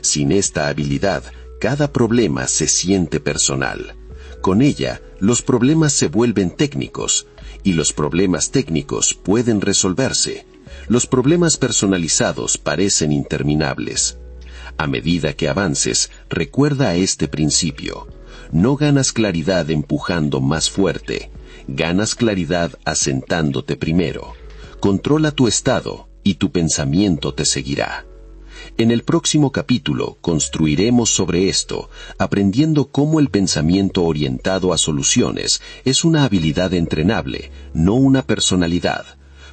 Sin esta habilidad, cada problema se siente personal. Con ella, los problemas se vuelven técnicos, y los problemas técnicos pueden resolverse. Los problemas personalizados parecen interminables. A medida que avances, recuerda este principio. No ganas claridad empujando más fuerte, ganas claridad asentándote primero. Controla tu estado y tu pensamiento te seguirá. En el próximo capítulo construiremos sobre esto, aprendiendo cómo el pensamiento orientado a soluciones es una habilidad entrenable, no una personalidad.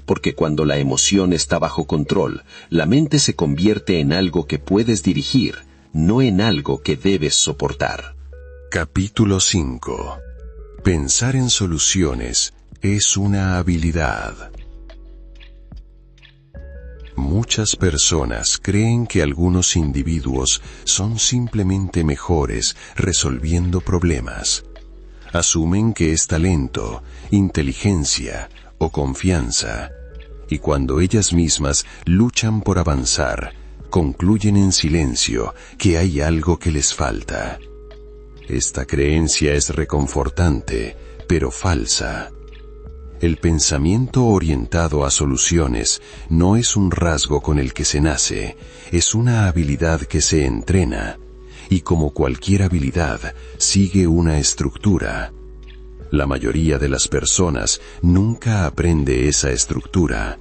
Porque cuando la emoción está bajo control, la mente se convierte en algo que puedes dirigir, no en algo que debes soportar. Capítulo 5. Pensar en soluciones es una habilidad. Muchas personas creen que algunos individuos son simplemente mejores resolviendo problemas. Asumen que es talento, inteligencia o confianza, y cuando ellas mismas luchan por avanzar, concluyen en silencio que hay algo que les falta. Esta creencia es reconfortante, pero falsa. El pensamiento orientado a soluciones no es un rasgo con el que se nace, es una habilidad que se entrena, y como cualquier habilidad, sigue una estructura. La mayoría de las personas nunca aprende esa estructura.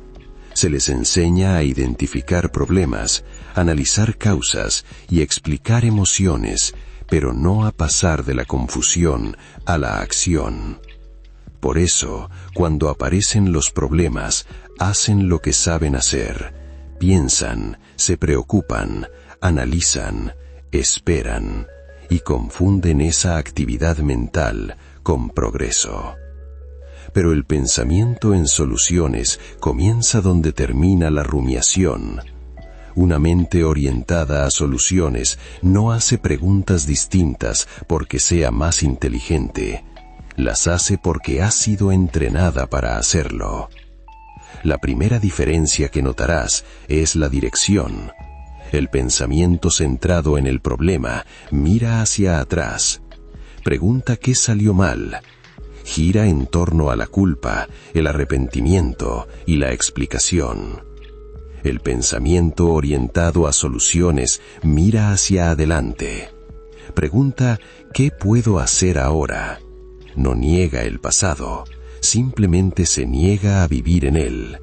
Se les enseña a identificar problemas, analizar causas y explicar emociones, pero no a pasar de la confusión a la acción. Por eso, cuando aparecen los problemas, hacen lo que saben hacer. Piensan, se preocupan, analizan, esperan y confunden esa actividad mental con progreso. Pero el pensamiento en soluciones comienza donde termina la rumiación. Una mente orientada a soluciones no hace preguntas distintas porque sea más inteligente. Las hace porque ha sido entrenada para hacerlo. La primera diferencia que notarás es la dirección. El pensamiento centrado en el problema mira hacia atrás. Pregunta qué salió mal. Gira en torno a la culpa, el arrepentimiento y la explicación. El pensamiento orientado a soluciones mira hacia adelante. Pregunta ¿qué puedo hacer ahora? No niega el pasado, simplemente se niega a vivir en él.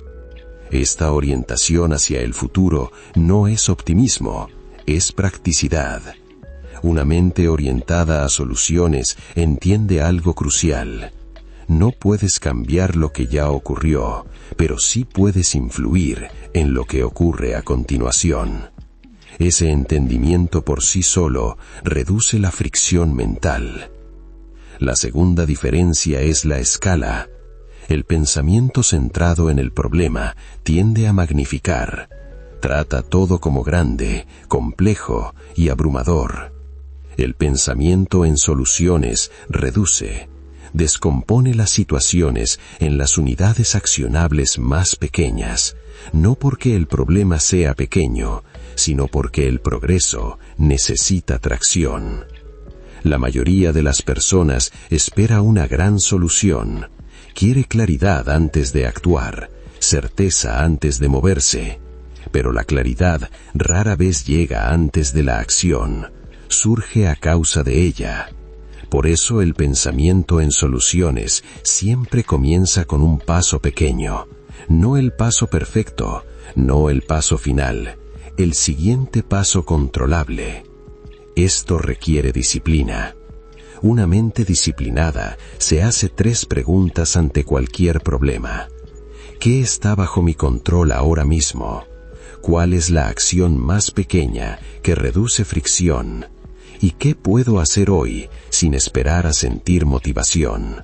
Esta orientación hacia el futuro no es optimismo, es practicidad. Una mente orientada a soluciones entiende algo crucial. No puedes cambiar lo que ya ocurrió, pero sí puedes influir en lo que ocurre a continuación. Ese entendimiento por sí solo reduce la fricción mental. La segunda diferencia es la escala. El pensamiento centrado en el problema tiende a magnificar. Trata todo como grande, complejo y abrumador. El pensamiento en soluciones reduce, descompone las situaciones en las unidades accionables más pequeñas, no porque el problema sea pequeño, sino porque el progreso necesita tracción. La mayoría de las personas espera una gran solución, quiere claridad antes de actuar, certeza antes de moverse, pero la claridad rara vez llega antes de la acción, surge a causa de ella. Por eso el pensamiento en soluciones siempre comienza con un paso pequeño, no el paso perfecto, no el paso final, el siguiente paso controlable. Esto requiere disciplina. Una mente disciplinada se hace 3 preguntas ante cualquier problema. ¿Qué está bajo mi control ahora mismo? ¿Cuál es la acción más pequeña que reduce fricción? ¿Y qué puedo hacer hoy sin esperar a sentir motivación?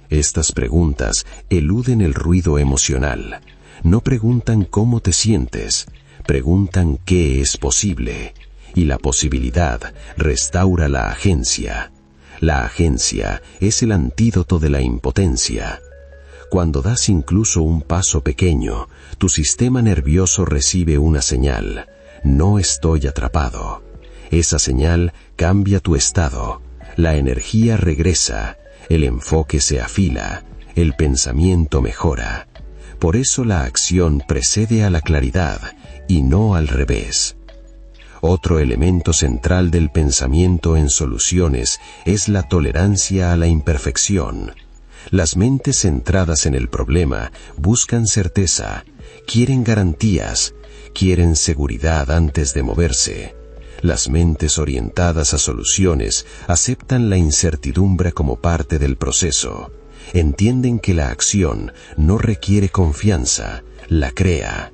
Estas preguntas eluden el ruido emocional. No preguntan cómo te sientes, preguntan qué es posible. Y la posibilidad restaura la agencia. La agencia es el antídoto de la impotencia. Cuando das incluso un paso pequeño, tu sistema nervioso recibe una señal. No estoy atrapado. Esa señal cambia tu estado. La energía regresa, el enfoque se afila, el pensamiento mejora. Por eso la acción precede a la claridad y no al revés. Otro elemento central del pensamiento en soluciones es la tolerancia a la imperfección. Las mentes centradas en el problema buscan certeza, quieren garantías, quieren seguridad antes de moverse. Las mentes orientadas a soluciones aceptan la incertidumbre como parte del proceso. Entienden que la acción no requiere confianza, la crea.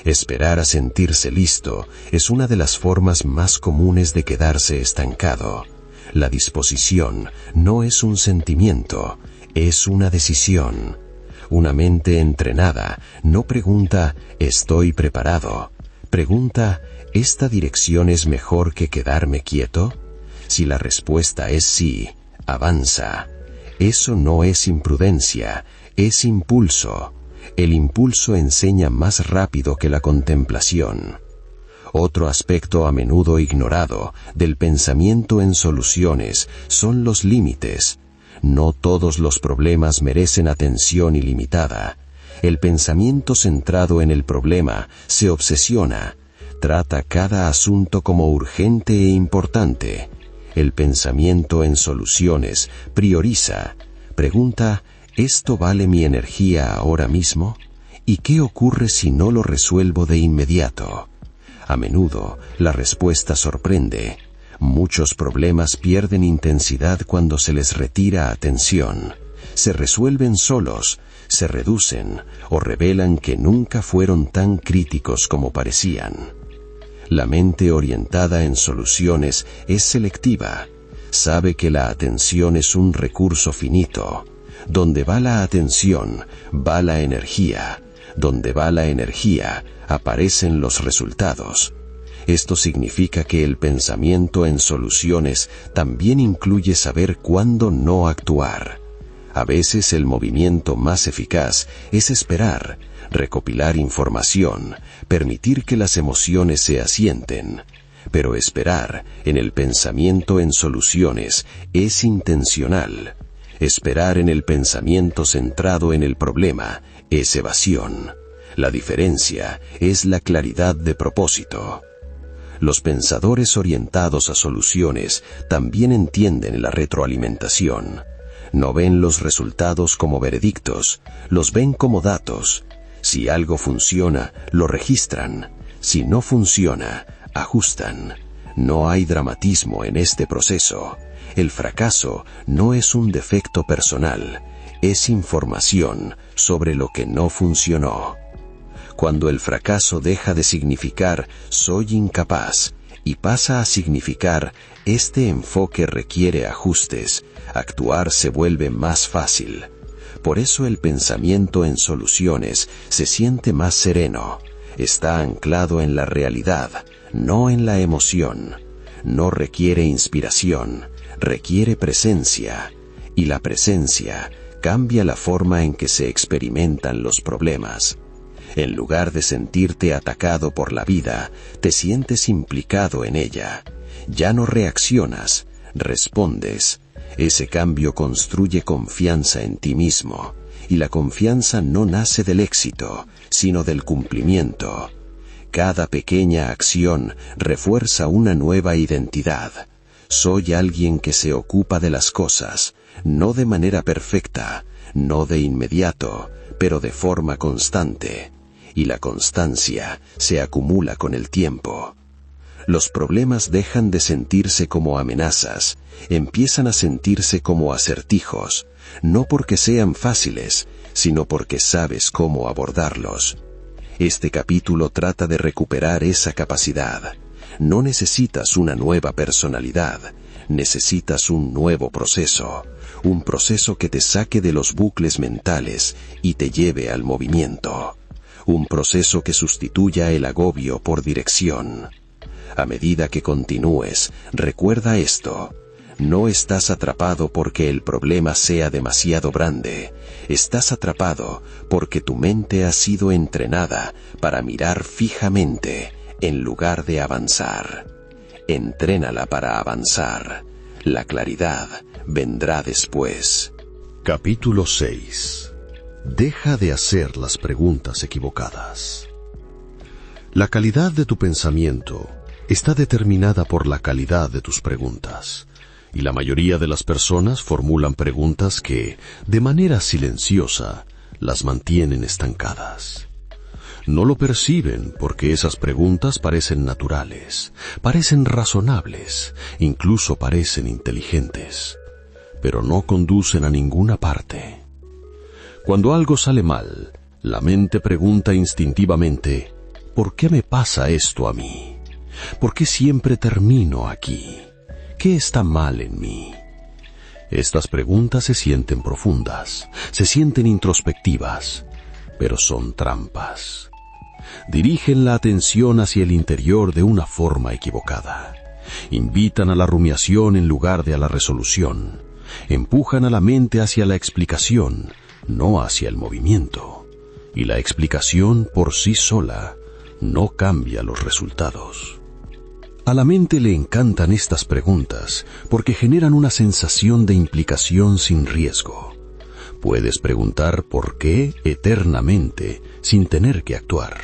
Esperar a sentirse listo es una de las formas más comunes de quedarse estancado. La disposición no es un sentimiento, es una decisión. Una mente entrenada no pregunta ¿estoy preparado? Pregunta ¿esta dirección es mejor que quedarme quieto? Si la respuesta es sí, avanza. Eso no es imprudencia, es impulso. El impulso enseña más rápido que la contemplación. Otro aspecto a menudo ignorado del pensamiento en soluciones son los límites. No todos los problemas merecen atención ilimitada. El pensamiento centrado en el problema se obsesiona, trata cada asunto como urgente e importante. El pensamiento en soluciones prioriza, pregunta ¿esto vale mi energía ahora mismo? ¿Y qué ocurre si no lo resuelvo de inmediato? A menudo, la respuesta sorprende. Muchos problemas pierden intensidad cuando se les retira atención. Se resuelven solos, se reducen o revelan que nunca fueron tan críticos como parecían. La mente orientada en soluciones es selectiva. Sabe que la atención es un recurso finito. Donde va la atención, va la energía. Donde va la energía, aparecen los resultados. Esto significa que el pensamiento en soluciones también incluye saber cuándo no actuar. A veces el movimiento más eficaz es esperar, recopilar información, permitir que las emociones se asienten. Pero esperar en el pensamiento en soluciones es intencional. Esperar en el pensamiento centrado en el problema es evasión. La diferencia es la claridad de propósito. Los pensadores orientados a soluciones también entienden la retroalimentación. No ven los resultados como veredictos, los ven como datos. Si algo funciona, lo registran. Si no funciona, ajustan. No hay dramatismo en este proceso. El fracaso no es un defecto personal, es información sobre lo que no funcionó. Cuando el fracaso deja de significar soy incapaz y pasa a significar este enfoque requiere ajustes, actuar se vuelve más fácil. Por eso el pensamiento en soluciones se siente más sereno. Está anclado en la realidad, no en la emoción. No requiere inspiración, requiere presencia. Y la presencia cambia la forma en que se experimentan los problemas. En lugar de sentirte atacado por la vida, te sientes implicado en ella. Ya no reaccionas, respondes. Ese cambio construye confianza en ti mismo, y la confianza no nace del éxito, sino del cumplimiento. Cada pequeña acción refuerza una nueva identidad. Soy alguien que se ocupa de las cosas, no de manera perfecta, no de inmediato, pero de forma constante. Y la constancia se acumula con el tiempo. Los problemas dejan de sentirse como amenazas, empiezan a sentirse como acertijos, no porque sean fáciles, sino porque sabes cómo abordarlos. Este capítulo trata de recuperar esa capacidad. No necesitas una nueva personalidad, necesitas un nuevo proceso, un proceso que te saque de los bucles mentales y te lleve al movimiento. Un proceso que sustituya el agobio por dirección. A medida que continúes, recuerda esto. No estás atrapado porque el problema sea demasiado grande. Estás atrapado porque tu mente ha sido entrenada para mirar fijamente en lugar de avanzar. Entrénala para avanzar. La claridad vendrá después. Capítulo 6. Deja de hacer las preguntas equivocadas. La calidad de tu pensamiento está determinada por la calidad de tus preguntas, y la mayoría de las personas formulan preguntas que, de manera silenciosa, las mantienen estancadas. No lo perciben porque esas preguntas parecen naturales, parecen razonables, incluso parecen inteligentes, pero no conducen a ninguna parte. Cuando algo sale mal, la mente pregunta instintivamente, ¿por qué me pasa esto a mí? ¿Por qué siempre termino aquí? ¿Qué está mal en mí? Estas preguntas se sienten profundas, se sienten introspectivas, pero son trampas. Dirigen la atención hacia el interior de una forma equivocada. Invitan a la rumiación en lugar de a la resolución. Empujan a la mente hacia la explicación, no hacia el movimiento. Y la explicación por sí sola no cambia los resultados. A la mente le encantan estas preguntas porque generan una sensación de implicación sin riesgo. Puedes preguntar por qué eternamente sin tener que actuar.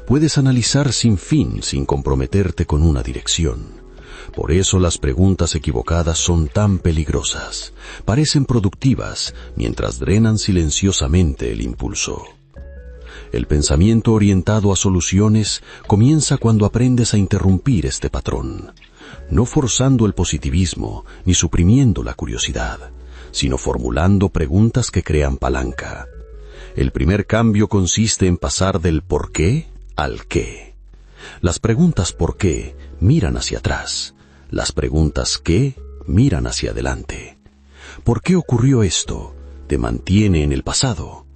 Puedes analizar sin fin sin comprometerte con una dirección. Por eso las preguntas equivocadas son tan peligrosas. Parecen productivas mientras drenan silenciosamente el impulso. El pensamiento orientado a soluciones comienza cuando aprendes a interrumpir este patrón, no forzando el positivismo ni suprimiendo la curiosidad, sino formulando preguntas que crean palanca. El primer cambio consiste en pasar del por qué al qué. Las preguntas por qué miran hacia atrás, las preguntas qué miran hacia adelante. ¿Por qué ocurrió esto? Te mantiene en el pasado.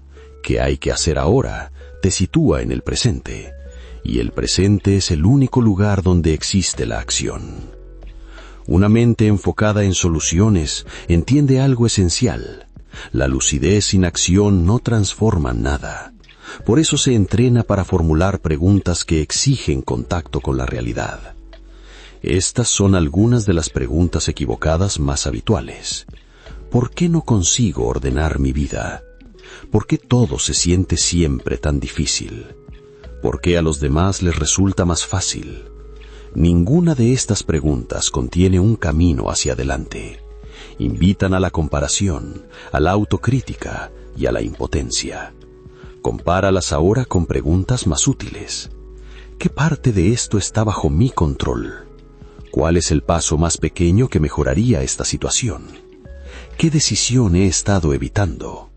¿Qué hay que hacer ahora? Te sitúa en el presente, y el presente es el único lugar donde existe la acción. Una mente enfocada en soluciones entiende algo esencial. La lucidez sin acción no transforma nada. Por eso se entrena para formular preguntas que exigen contacto con la realidad. Estas son algunas de las preguntas equivocadas más habituales. ¿Por qué no consigo ordenar mi vida? ¿Por qué todo se siente siempre tan difícil? ¿Por qué a los demás les resulta más fácil? Ninguna de estas preguntas contiene un camino hacia adelante. Invitan a la comparación, a la autocrítica y a la impotencia. Compáralas ahora con preguntas más útiles. ¿Qué parte de esto está bajo mi control? ¿Cuál es el paso más pequeño que mejoraría esta situación? ¿Qué decisión he estado evitando?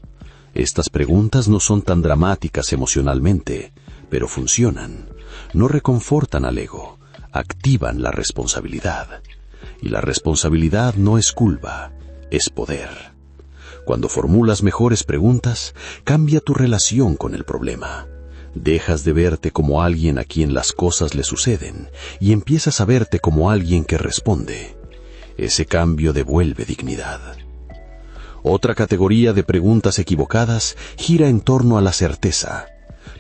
Estas preguntas no son tan dramáticas emocionalmente, pero funcionan. No reconfortan al ego, activan la responsabilidad. Y la responsabilidad no es culpa, es poder. Cuando formulas mejores preguntas, cambia tu relación con el problema. Dejas de verte como alguien a quien las cosas le suceden y empiezas a verte como alguien que responde. Ese cambio devuelve dignidad. Otra categoría de preguntas equivocadas gira en torno a la certeza.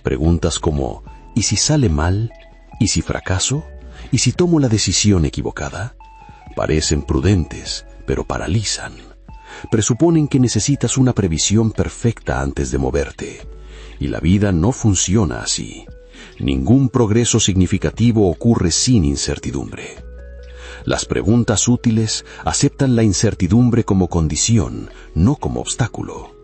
Preguntas como, ¿y si sale mal? ¿Y si fracaso? ¿Y si tomo la decisión equivocada? Parecen prudentes, pero paralizan. Presuponen que necesitas una previsión perfecta antes de moverte. Y la vida no funciona así. Ningún progreso significativo ocurre sin incertidumbre. Las preguntas útiles aceptan la incertidumbre como condición, no como obstáculo.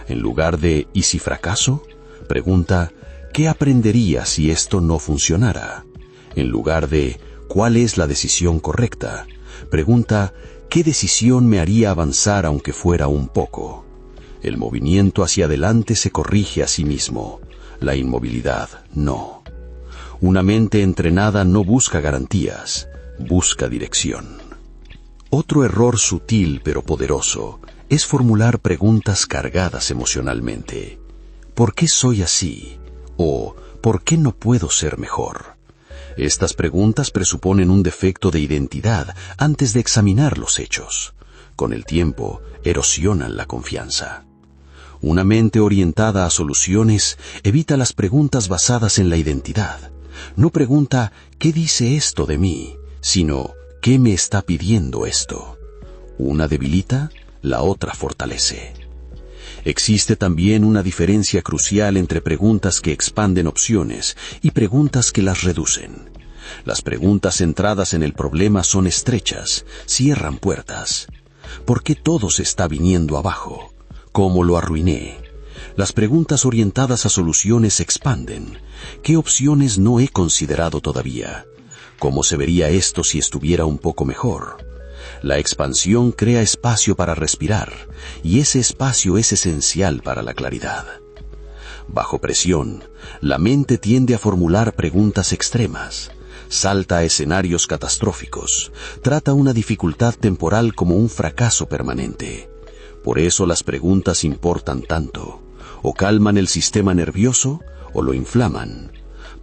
En lugar de ¿y si fracaso? Pregunta ¿qué aprendería si esto no funcionara? En lugar de ¿cuál es la decisión correcta? Pregunta ¿qué decisión me haría avanzar aunque fuera un poco? El movimiento hacia adelante se corrige a sí mismo, la inmovilidad no. Una mente entrenada no busca garantías, busca dirección. Otro error sutil pero poderoso es formular preguntas cargadas emocionalmente. ¿Por qué soy así? O ¿por qué no puedo ser mejor? Estas preguntas presuponen un defecto de identidad antes de examinar los hechos. Con el tiempo, erosionan la confianza. Una mente orientada a soluciones evita las preguntas basadas en la identidad. No pregunta ¿qué dice esto de mí?, sino ¿qué me está pidiendo esto? Una debilita, la otra fortalece. Existe también una diferencia crucial entre preguntas que expanden opciones y preguntas que las reducen. Las preguntas centradas en el problema son estrechas, cierran puertas. ¿Por qué todo se está viniendo abajo? ¿Cómo lo arruiné? Las preguntas orientadas a soluciones expanden. ¿Qué opciones no he considerado todavía? ¿Cómo se vería esto si estuviera un poco mejor? La expansión crea espacio para respirar, y ese espacio es esencial para la claridad. Bajo presión, la mente tiende a formular preguntas extremas. Salta a escenarios catastróficos. Trata una dificultad temporal como un fracaso permanente. Por eso las preguntas importan tanto. O calman el sistema nervioso o lo inflaman.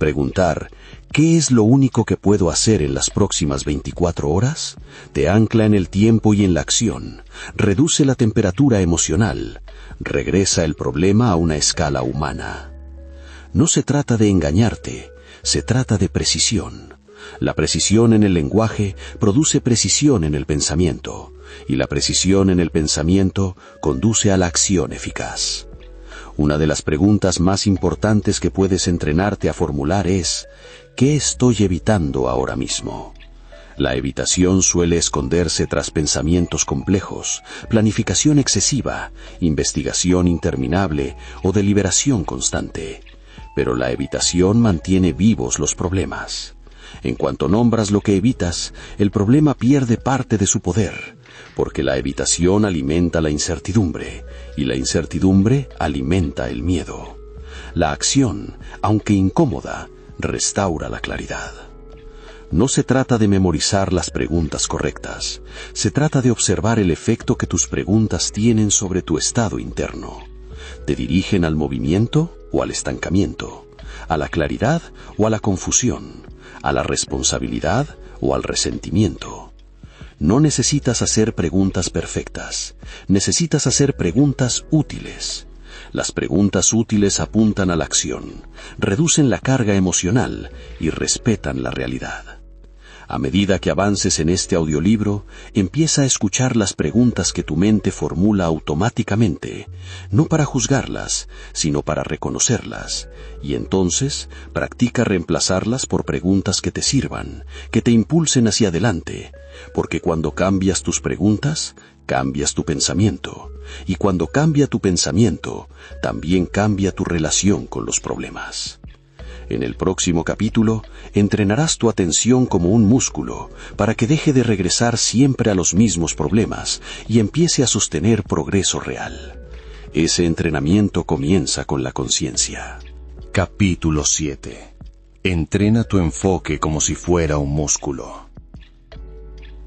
Preguntar, ¿qué es lo único que puedo hacer en las próximas 24 horas? Te ancla en el tiempo y en la acción. Reduce la temperatura emocional. Regresa el problema a una escala humana. No se trata de engañarte, se trata de precisión. La precisión en el lenguaje produce precisión en el pensamiento. Y la precisión en el pensamiento conduce a la acción eficaz. Una de las preguntas más importantes que puedes entrenarte a formular es ¿qué estoy evitando ahora mismo? La evitación suele esconderse tras pensamientos complejos, planificación excesiva, investigación interminable o deliberación constante. Pero la evitación mantiene vivos los problemas. En cuanto nombras lo que evitas, el problema pierde parte de su poder, porque la evitación alimenta la incertidumbre, y la incertidumbre alimenta el miedo. La acción, aunque incómoda, restaura la claridad. No se trata de memorizar las preguntas correctas, se trata de observar el efecto que tus preguntas tienen sobre tu estado interno. ¿Te dirigen al movimiento o al estancamiento? ¿A la claridad o a la confusión? ¿A la responsabilidad o al resentimiento? No necesitas hacer preguntas perfectas, necesitas hacer preguntas útiles. Las preguntas útiles apuntan a la acción, reducen la carga emocional y respetan la realidad. A medida que avances en este audiolibro, empieza a escuchar las preguntas que tu mente formula automáticamente, no para juzgarlas, sino para reconocerlas, y entonces practica reemplazarlas por preguntas que te sirvan, que te impulsen hacia adelante, porque cuando cambias tus preguntas, cambias tu pensamiento, y cuando cambia tu pensamiento, también cambia tu relación con los problemas. En el próximo capítulo, entrenarás tu atención como un músculo para que deje de regresar siempre a los mismos problemas y empiece a sostener progreso real. Ese entrenamiento comienza con la conciencia. Capítulo 7. Entrena tu enfoque como si fuera un músculo.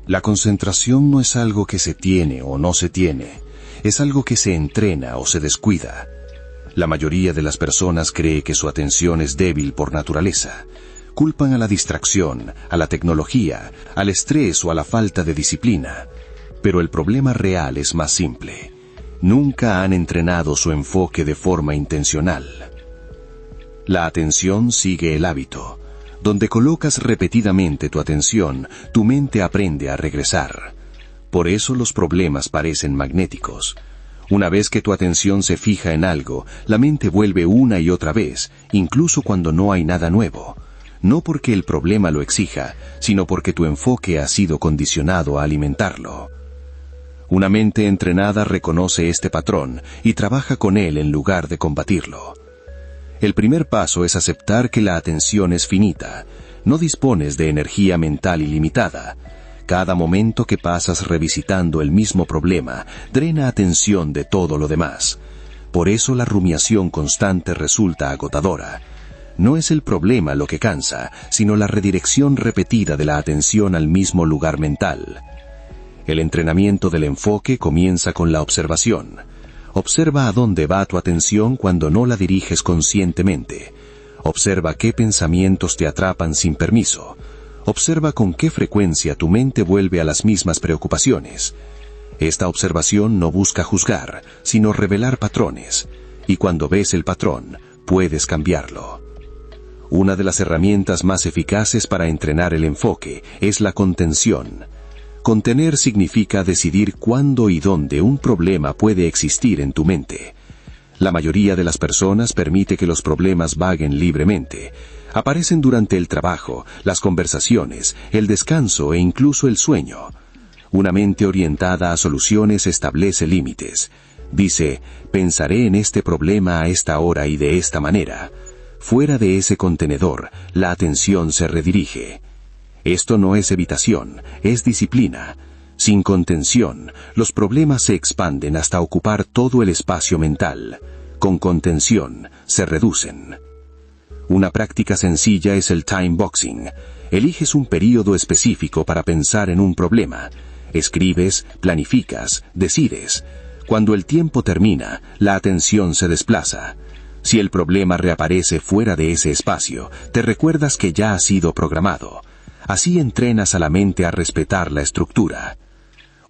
La concentración no es algo que se tiene o no se tiene, es algo que se entrena o se descuida. La mayoría de las personas cree que su atención es débil por naturaleza. Culpan a la distracción, a la tecnología, al estrés o a la falta de disciplina. Pero el problema real es más simple. Nunca han entrenado su enfoque de forma intencional. La atención sigue el hábito. Donde colocas repetidamente tu atención, tu mente aprende a regresar. Por eso los problemas parecen magnéticos. Una vez que tu atención se fija en algo, la mente vuelve una y otra vez, incluso cuando no hay nada nuevo. No porque el problema lo exija, sino porque tu enfoque ha sido condicionado a alimentarlo. Una mente entrenada reconoce este patrón y trabaja con él en lugar de combatirlo. El primer paso es aceptar que la atención es finita. No dispones de energía mental ilimitada. Cada momento que pasas revisitando el mismo problema drena atención de todo lo demás. Por eso la rumiación constante resulta agotadora. No es el problema lo que cansa, sino la redirección repetida de la atención al mismo lugar mental. El entrenamiento del enfoque comienza con la observación. Observa a dónde va tu atención cuando no la diriges conscientemente. Observa qué pensamientos te atrapan sin permiso. Observa con qué frecuencia tu mente vuelve a las mismas preocupaciones. Esta observación no busca juzgar, sino revelar patrones. Y cuando ves el patrón, puedes cambiarlo. Una de las herramientas más eficaces para entrenar el enfoque es la contención. Contener significa decidir cuándo y dónde un problema puede existir en tu mente. La mayoría de las personas permite que los problemas vaguen libremente. Aparecen durante el trabajo, las conversaciones, el descanso e incluso el sueño. Una mente orientada a soluciones establece límites. Dice, pensaré en este problema a esta hora y de esta manera. Fuera de ese contenedor, la atención se redirige. Esto no es evitación, es disciplina. Sin contención, los problemas se expanden hasta ocupar todo el espacio mental. Con contención, se reducen. Una práctica sencilla es el time boxing. Eliges un período específico para pensar en un problema. Escribes, planificas, decides. Cuando el tiempo termina, la atención se desplaza. Si el problema reaparece fuera de ese espacio, te recuerdas que ya ha sido programado. Así entrenas a la mente a respetar la estructura.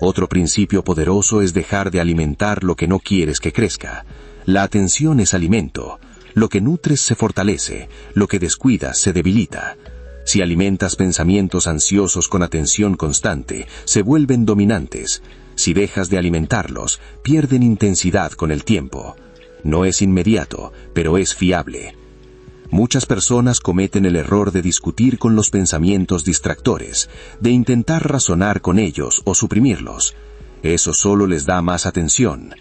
Otro principio poderoso es dejar de alimentar lo que no quieres que crezca. La atención es alimento. Lo que nutres se fortalece, lo que descuidas se debilita. Si alimentas pensamientos ansiosos con atención constante, se vuelven dominantes. Si dejas de alimentarlos, pierden intensidad con el tiempo. No es inmediato, pero es fiable. Muchas personas cometen el error de discutir con los pensamientos distractores, de intentar razonar con ellos o suprimirlos. Eso solo les da más atención.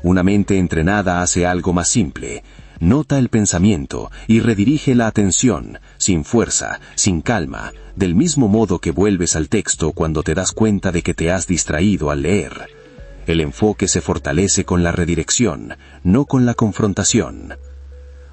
Una mente entrenada hace algo más simple. Nota el pensamiento y redirige la atención, sin fuerza, sin calma, del mismo modo que vuelves al texto cuando te das cuenta de que te has distraído al leer. El enfoque se fortalece con la redirección, no con la confrontación.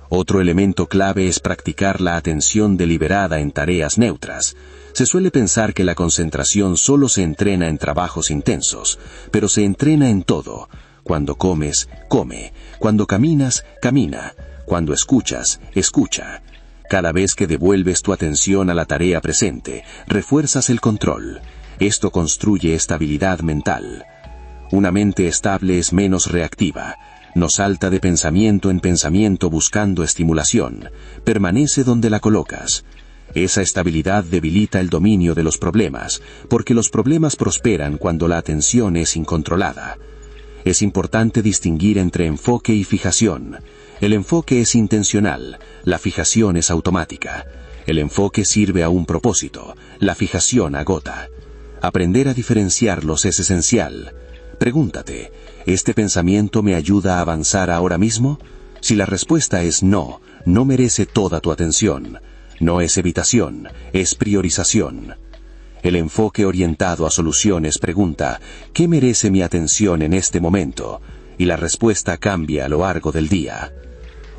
Otro elemento clave es practicar la atención deliberada en tareas neutras. Se suele pensar que la concentración solo se entrena en trabajos intensos, pero se entrena en todo. Cuando comes, come. Cuando caminas, camina. Cuando escuchas, escucha. Cada vez que devuelves tu atención a la tarea presente, refuerzas el control. Esto construye estabilidad mental. Una mente estable es menos reactiva. No salta de pensamiento en pensamiento buscando estimulación. Permanece donde la colocas. Esa estabilidad debilita el dominio de los problemas, porque los problemas prosperan cuando la atención es incontrolada. Es importante distinguir entre enfoque y fijación. El enfoque es intencional, la fijación es automática. El enfoque sirve a un propósito, la fijación agota. Aprender a diferenciarlos es esencial. Pregúntate, ¿este pensamiento me ayuda a avanzar ahora mismo? Si la respuesta es no, no merece toda tu atención. No es evitación, es priorización. El enfoque orientado a soluciones pregunta, ¿qué merece mi atención en este momento? Y la respuesta cambia a lo largo del día.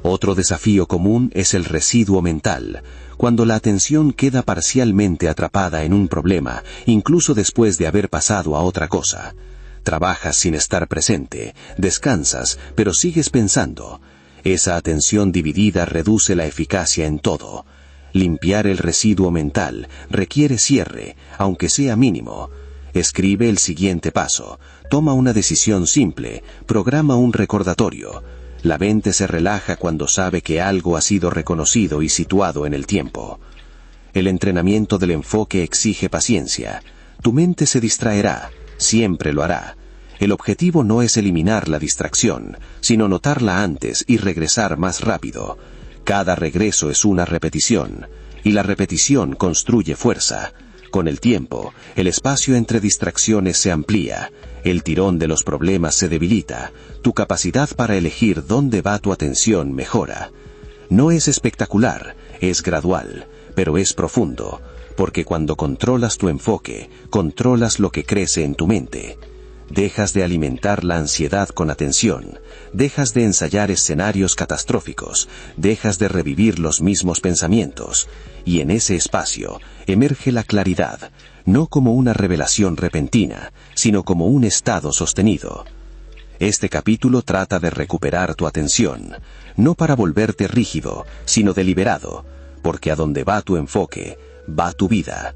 Otro desafío común es el residuo mental, cuando la atención queda parcialmente atrapada en un problema, incluso después de haber pasado a otra cosa. Trabajas sin estar presente, descansas, pero sigues pensando. Esa atención dividida reduce la eficacia en todo. Limpiar el residuo mental requiere cierre, aunque sea mínimo. Escribe el siguiente paso, toma una decisión simple, programa un recordatorio. La mente se relaja cuando sabe que algo ha sido reconocido y situado en el tiempo. El entrenamiento del enfoque exige paciencia. Tu mente se distraerá, siempre lo hará. El objetivo no es eliminar la distracción, sino notarla antes y regresar más rápido. Cada regreso es una repetición, y la repetición construye fuerza. Con el tiempo, el espacio entre distracciones se amplía, el tirón de los problemas se debilita, tu capacidad para elegir dónde va tu atención mejora. No es espectacular, es gradual, pero es profundo, porque cuando controlas tu enfoque, controlas lo que crece en tu mente. Dejas de alimentar la ansiedad con atención, dejas de ensayar escenarios catastróficos, dejas de revivir los mismos pensamientos, y en ese espacio emerge la claridad, no como una revelación repentina, sino como un estado sostenido. Este capítulo trata de recuperar tu atención, no para volverte rígido, sino deliberado, porque a donde va tu enfoque, va tu vida.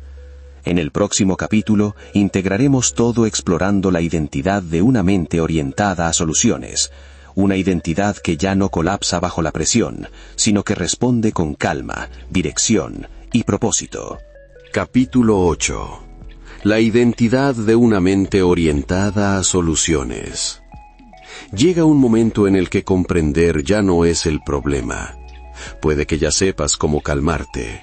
En el próximo capítulo integraremos todo explorando la identidad de una mente orientada a soluciones, una identidad que ya no colapsa bajo la presión, sino que responde con calma, dirección y propósito. Capítulo 8. La identidad de una mente orientada a soluciones. Llega un momento en el que comprender ya no es el problema. Puede que ya sepas cómo calmarte.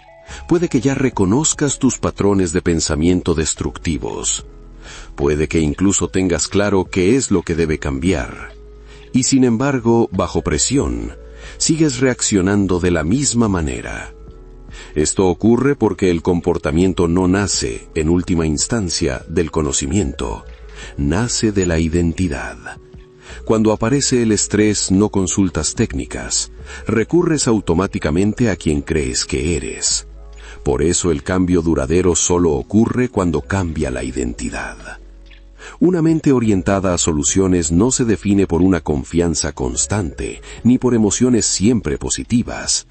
Puede que ya reconozcas tus patrones de pensamiento destructivos. Puede que incluso tengas claro qué es lo que debe cambiar. Y sin embargo, bajo presión, sigues reaccionando de la misma manera. Esto ocurre porque el comportamiento no nace, en última instancia, del conocimiento. Nace de la identidad. Cuando aparece el estrés, no consultas técnicas. Recurres automáticamente a quien crees que eres. Por eso el cambio duradero solo ocurre cuando cambia la identidad. Una mente orientada a soluciones no se define por una confianza constante, ni por emociones siempre positivas.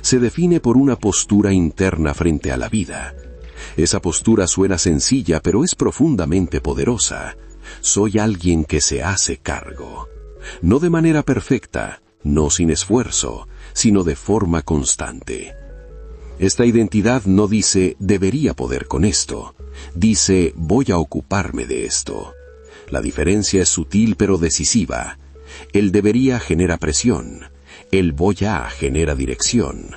Se define por una postura interna frente a la vida. Esa postura suena sencilla, pero es profundamente poderosa. Soy alguien que se hace cargo. No de manera perfecta, no sin esfuerzo, sino de forma constante. Esta identidad no dice, debería poder con esto. Dice, voy a ocuparme de esto. La diferencia es sutil pero decisiva. El debería genera presión. El voy a genera dirección.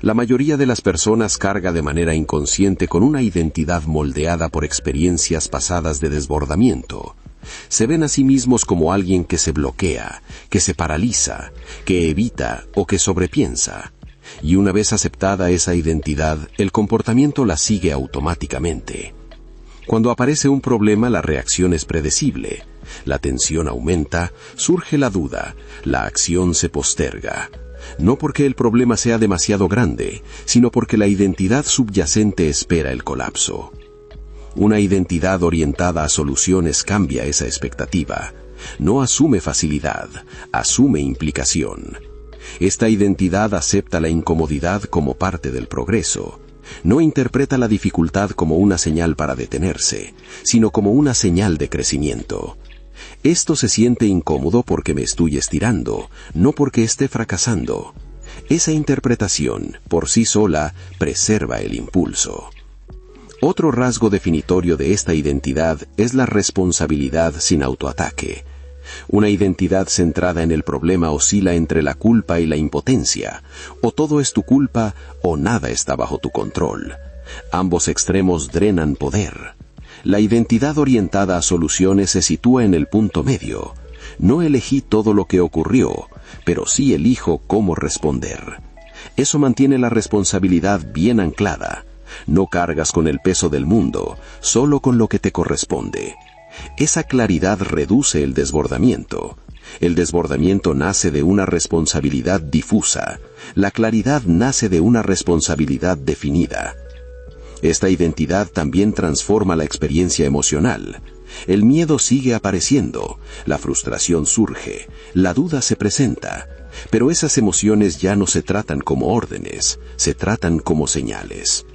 La mayoría de las personas carga de manera inconsciente con una identidad moldeada por experiencias pasadas de desbordamiento. Se ven a sí mismos como alguien que se bloquea, que se paraliza, que evita o que sobrepiensa. Y una vez aceptada esa identidad, el comportamiento la sigue automáticamente. Cuando aparece un problema, la reacción es predecible. La tensión aumenta, surge la duda, la acción se posterga. No porque el problema sea demasiado grande, sino porque la identidad subyacente espera el colapso. Una identidad orientada a soluciones cambia esa expectativa. No asume facilidad, asume implicación. Esta identidad acepta la incomodidad como parte del progreso. No interpreta la dificultad como una señal para detenerse, sino como una señal de crecimiento. Esto se siente incómodo porque me estoy estirando, no porque esté fracasando. Esa interpretación, por sí sola, preserva el impulso. Otro rasgo definitorio de esta identidad es la responsabilidad sin autoataque. Una identidad centrada en el problema oscila entre la culpa y la impotencia. O todo es tu culpa o nada está bajo tu control. Ambos extremos drenan poder. La identidad orientada a soluciones se sitúa en el punto medio. No elegí todo lo que ocurrió, pero sí elijo cómo responder. Eso mantiene la responsabilidad bien anclada. No cargas con el peso del mundo, solo con lo que te corresponde. Esa claridad reduce el desbordamiento. El desbordamiento nace de una responsabilidad difusa. La claridad nace de una responsabilidad definida. Esta identidad también transforma la experiencia emocional. El miedo sigue apareciendo, la frustración surge, la duda se presenta, pero esas emociones ya no se tratan como órdenes, se tratan como señales.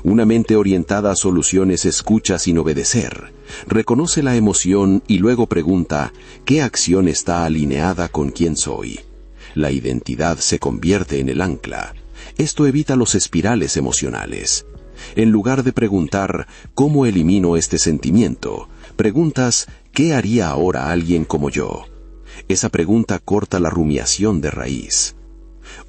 Una mente orientada a soluciones escucha sin obedecer, reconoce la emoción y luego pregunta ¿qué acción está alineada con quién soy? La identidad se convierte en el ancla. Esto evita los espirales emocionales. En lugar de preguntar ¿cómo elimino este sentimiento?, preguntas ¿qué haría ahora alguien como yo? Esa pregunta corta la rumiación de raíz.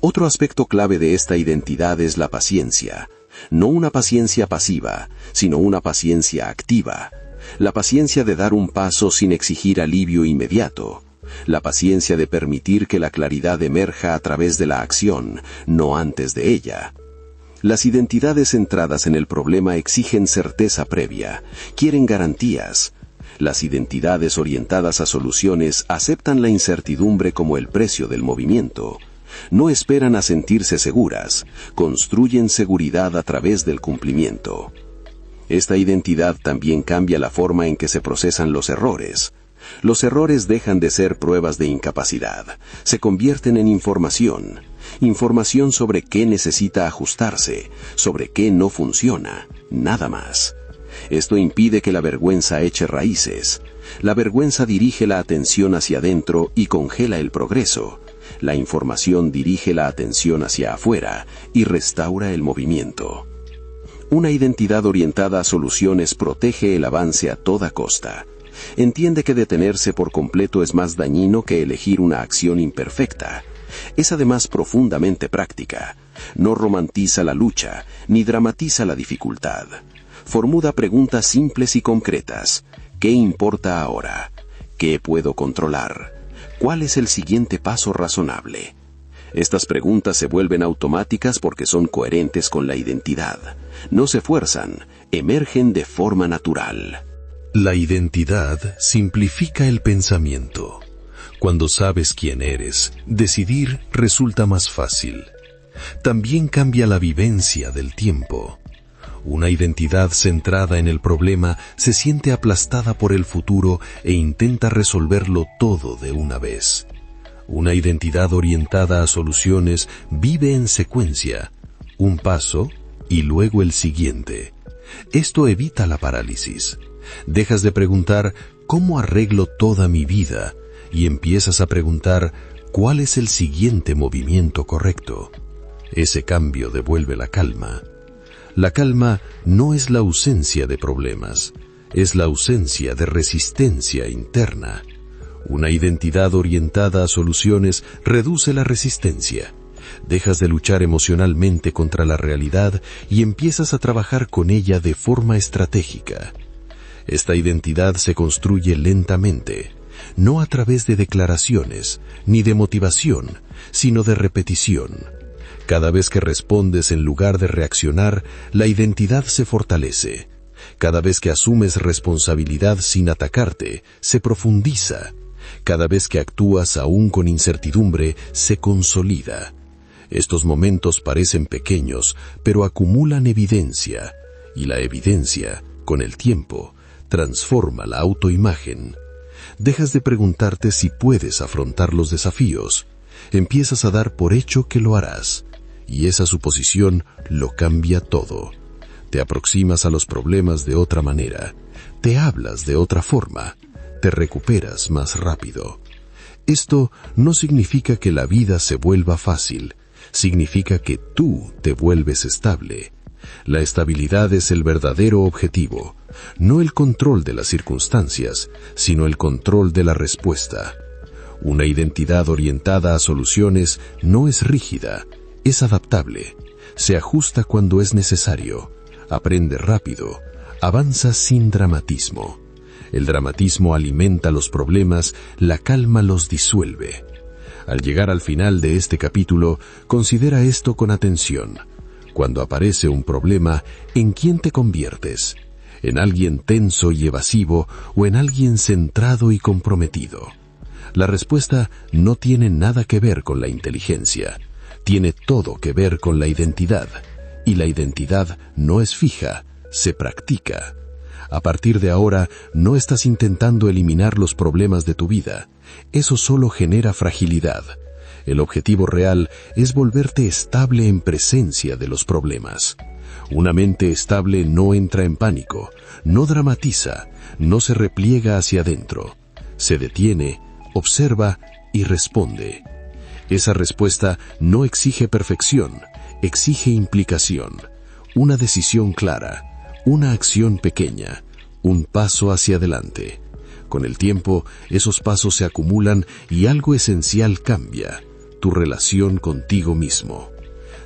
Otro aspecto clave de esta identidad es la paciencia. No una paciencia pasiva, sino una paciencia activa. La paciencia de dar un paso sin exigir alivio inmediato. La paciencia de permitir que la claridad emerja a través de la acción, no antes de ella. Las identidades centradas en el problema exigen certeza previa, quieren garantías. Las identidades orientadas a soluciones aceptan la incertidumbre como el precio del movimiento. No esperan a sentirse seguras, construyen seguridad a través del cumplimiento. Esta identidad también cambia la forma en que se procesan los errores. Los errores dejan de ser pruebas de incapacidad, se convierten en información. Información sobre qué necesita ajustarse, sobre qué no funciona, nada más. Esto impide que la vergüenza eche raíces. La vergüenza dirige la atención hacia adentro y congela el progreso. La información dirige la atención hacia afuera y restaura el movimiento. Una identidad orientada a soluciones protege el avance a toda costa. Entiende que detenerse por completo es más dañino que elegir una acción imperfecta. Es además profundamente práctica. No romantiza la lucha, ni dramatiza la dificultad. Formula preguntas simples y concretas. ¿Qué importa ahora? ¿Qué puedo controlar? ¿Cuál es el siguiente paso razonable? Estas preguntas se vuelven automáticas porque son coherentes con la identidad. No se fuerzan, emergen de forma natural. La identidad simplifica el pensamiento. Cuando sabes quién eres, decidir resulta más fácil. También cambia la vivencia del tiempo. Una identidad centrada en el problema se siente aplastada por el futuro e intenta resolverlo todo de una vez. Una identidad orientada a soluciones vive en secuencia, un paso y luego el siguiente. Esto evita la parálisis. Dejas de preguntar ¿cómo arreglo toda mi vida? Y empiezas a preguntar ¿cuál es el siguiente movimiento correcto? Ese cambio devuelve la calma. La calma no es la ausencia de problemas, es la ausencia de resistencia interna. Una identidad orientada a soluciones reduce la resistencia. Dejas de luchar emocionalmente contra la realidad y empiezas a trabajar con ella de forma estratégica. Esta identidad se construye lentamente, no a través de declaraciones, ni de motivación, sino de repetición. Cada vez que respondes en lugar de reaccionar, la identidad se fortalece. Cada vez que asumes responsabilidad sin atacarte, se profundiza. Cada vez que actúas aún con incertidumbre, se consolida. Estos momentos parecen pequeños, pero acumulan evidencia, y la evidencia, con el tiempo, transforma la autoimagen. Dejas de preguntarte si puedes afrontar los desafíos. Empiezas a dar por hecho que lo harás, y esa suposición lo cambia todo. Te aproximas a los problemas de otra manera, te hablas de otra forma, te recuperas más rápido. Esto no significa que la vida se vuelva fácil, significa que tú te vuelves estable. La estabilidad es el verdadero objetivo, no el control de las circunstancias, sino el control de la respuesta. Una identidad orientada a soluciones no es rígida, es adaptable, se ajusta cuando es necesario, aprende rápido, avanza sin dramatismo. El dramatismo alimenta los problemas, la calma los disuelve. Al llegar al final de este capítulo, considera esto con atención. Cuando aparece un problema, ¿en quién te conviertes? ¿En alguien tenso y evasivo o en alguien centrado y comprometido? La respuesta no tiene nada que ver con la inteligencia, tiene todo que ver con la identidad, y la identidad no es fija, se practica. A partir de ahora, no estás intentando eliminar los problemas de tu vida. Eso solo genera fragilidad. El objetivo real es volverte estable en presencia de los problemas. Una mente estable no entra en pánico, no dramatiza, no se repliega hacia adentro. Se detiene, observa y responde. Esa respuesta no exige perfección, exige implicación, una decisión clara, una acción pequeña, un paso hacia adelante. Con el tiempo, esos pasos se acumulan y algo esencial cambia, tu relación contigo mismo.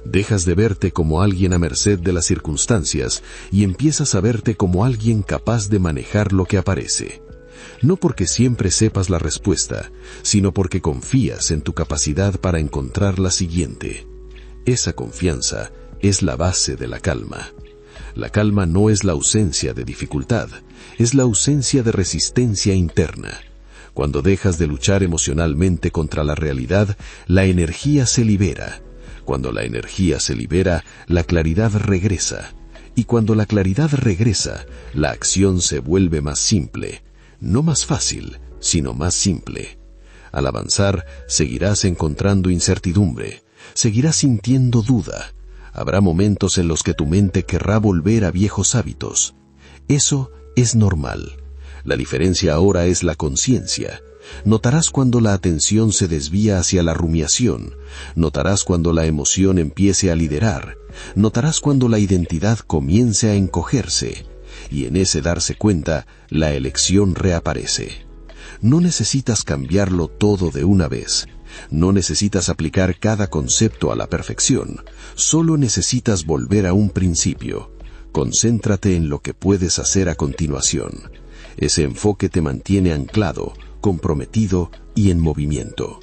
Dejas de verte como alguien a merced de las circunstancias y empiezas a verte como alguien capaz de manejar lo que aparece. No porque siempre sepas la respuesta, sino porque confías en tu capacidad para encontrar la siguiente. Esa confianza es la base de la calma. La calma no es la ausencia de dificultad, es la ausencia de resistencia interna. Cuando dejas de luchar emocionalmente contra la realidad, la energía se libera. Cuando la energía se libera, la claridad regresa. Y cuando la claridad regresa, la acción se vuelve más simple. No más fácil, sino más simple. Al avanzar, seguirás encontrando incertidumbre, seguirás sintiendo duda. Habrá momentos en los que tu mente querrá volver a viejos hábitos. Eso es normal. La diferencia ahora es la conciencia. Notarás cuando la atención se desvía hacia la rumiación. Notarás cuando la emoción empiece a liderar. Notarás cuando la identidad comience a encogerse. Y en ese darse cuenta, la elección reaparece. No necesitas cambiarlo todo de una vez. No necesitas aplicar cada concepto a la perfección. Solo necesitas volver a un principio. Concéntrate en lo que puedes hacer a continuación. Ese enfoque te mantiene anclado, comprometido y en movimiento.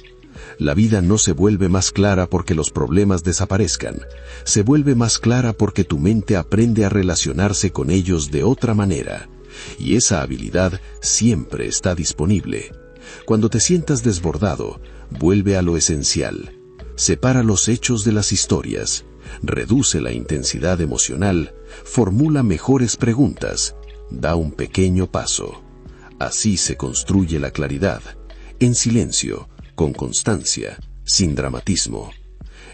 La vida no se vuelve más clara porque los problemas desaparezcan. Se vuelve más clara porque tu mente aprende a relacionarse con ellos de otra manera. Y esa habilidad siempre está disponible. Cuando te sientas desbordado, vuelve a lo esencial. Separa los hechos de las historias. Reduce la intensidad emocional. Formula mejores preguntas. Da un pequeño paso. Así se construye la claridad. En silencio, con constancia, sin dramatismo.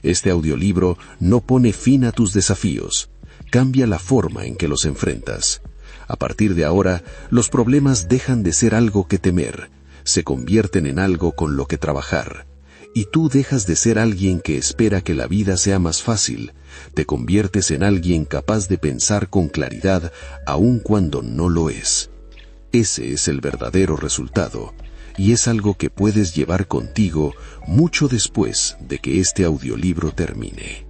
Este audiolibro no pone fin a tus desafíos. Cambia la forma en que los enfrentas. A partir de ahora, los problemas dejan de ser algo que temer. Se convierten en algo con lo que trabajar. Y tú dejas de ser alguien que espera que la vida sea más fácil. Te conviertes en alguien capaz de pensar con claridad, aun cuando no lo es. Ese es el verdadero resultado, y es algo que puedes llevar contigo mucho después de que este audiolibro termine.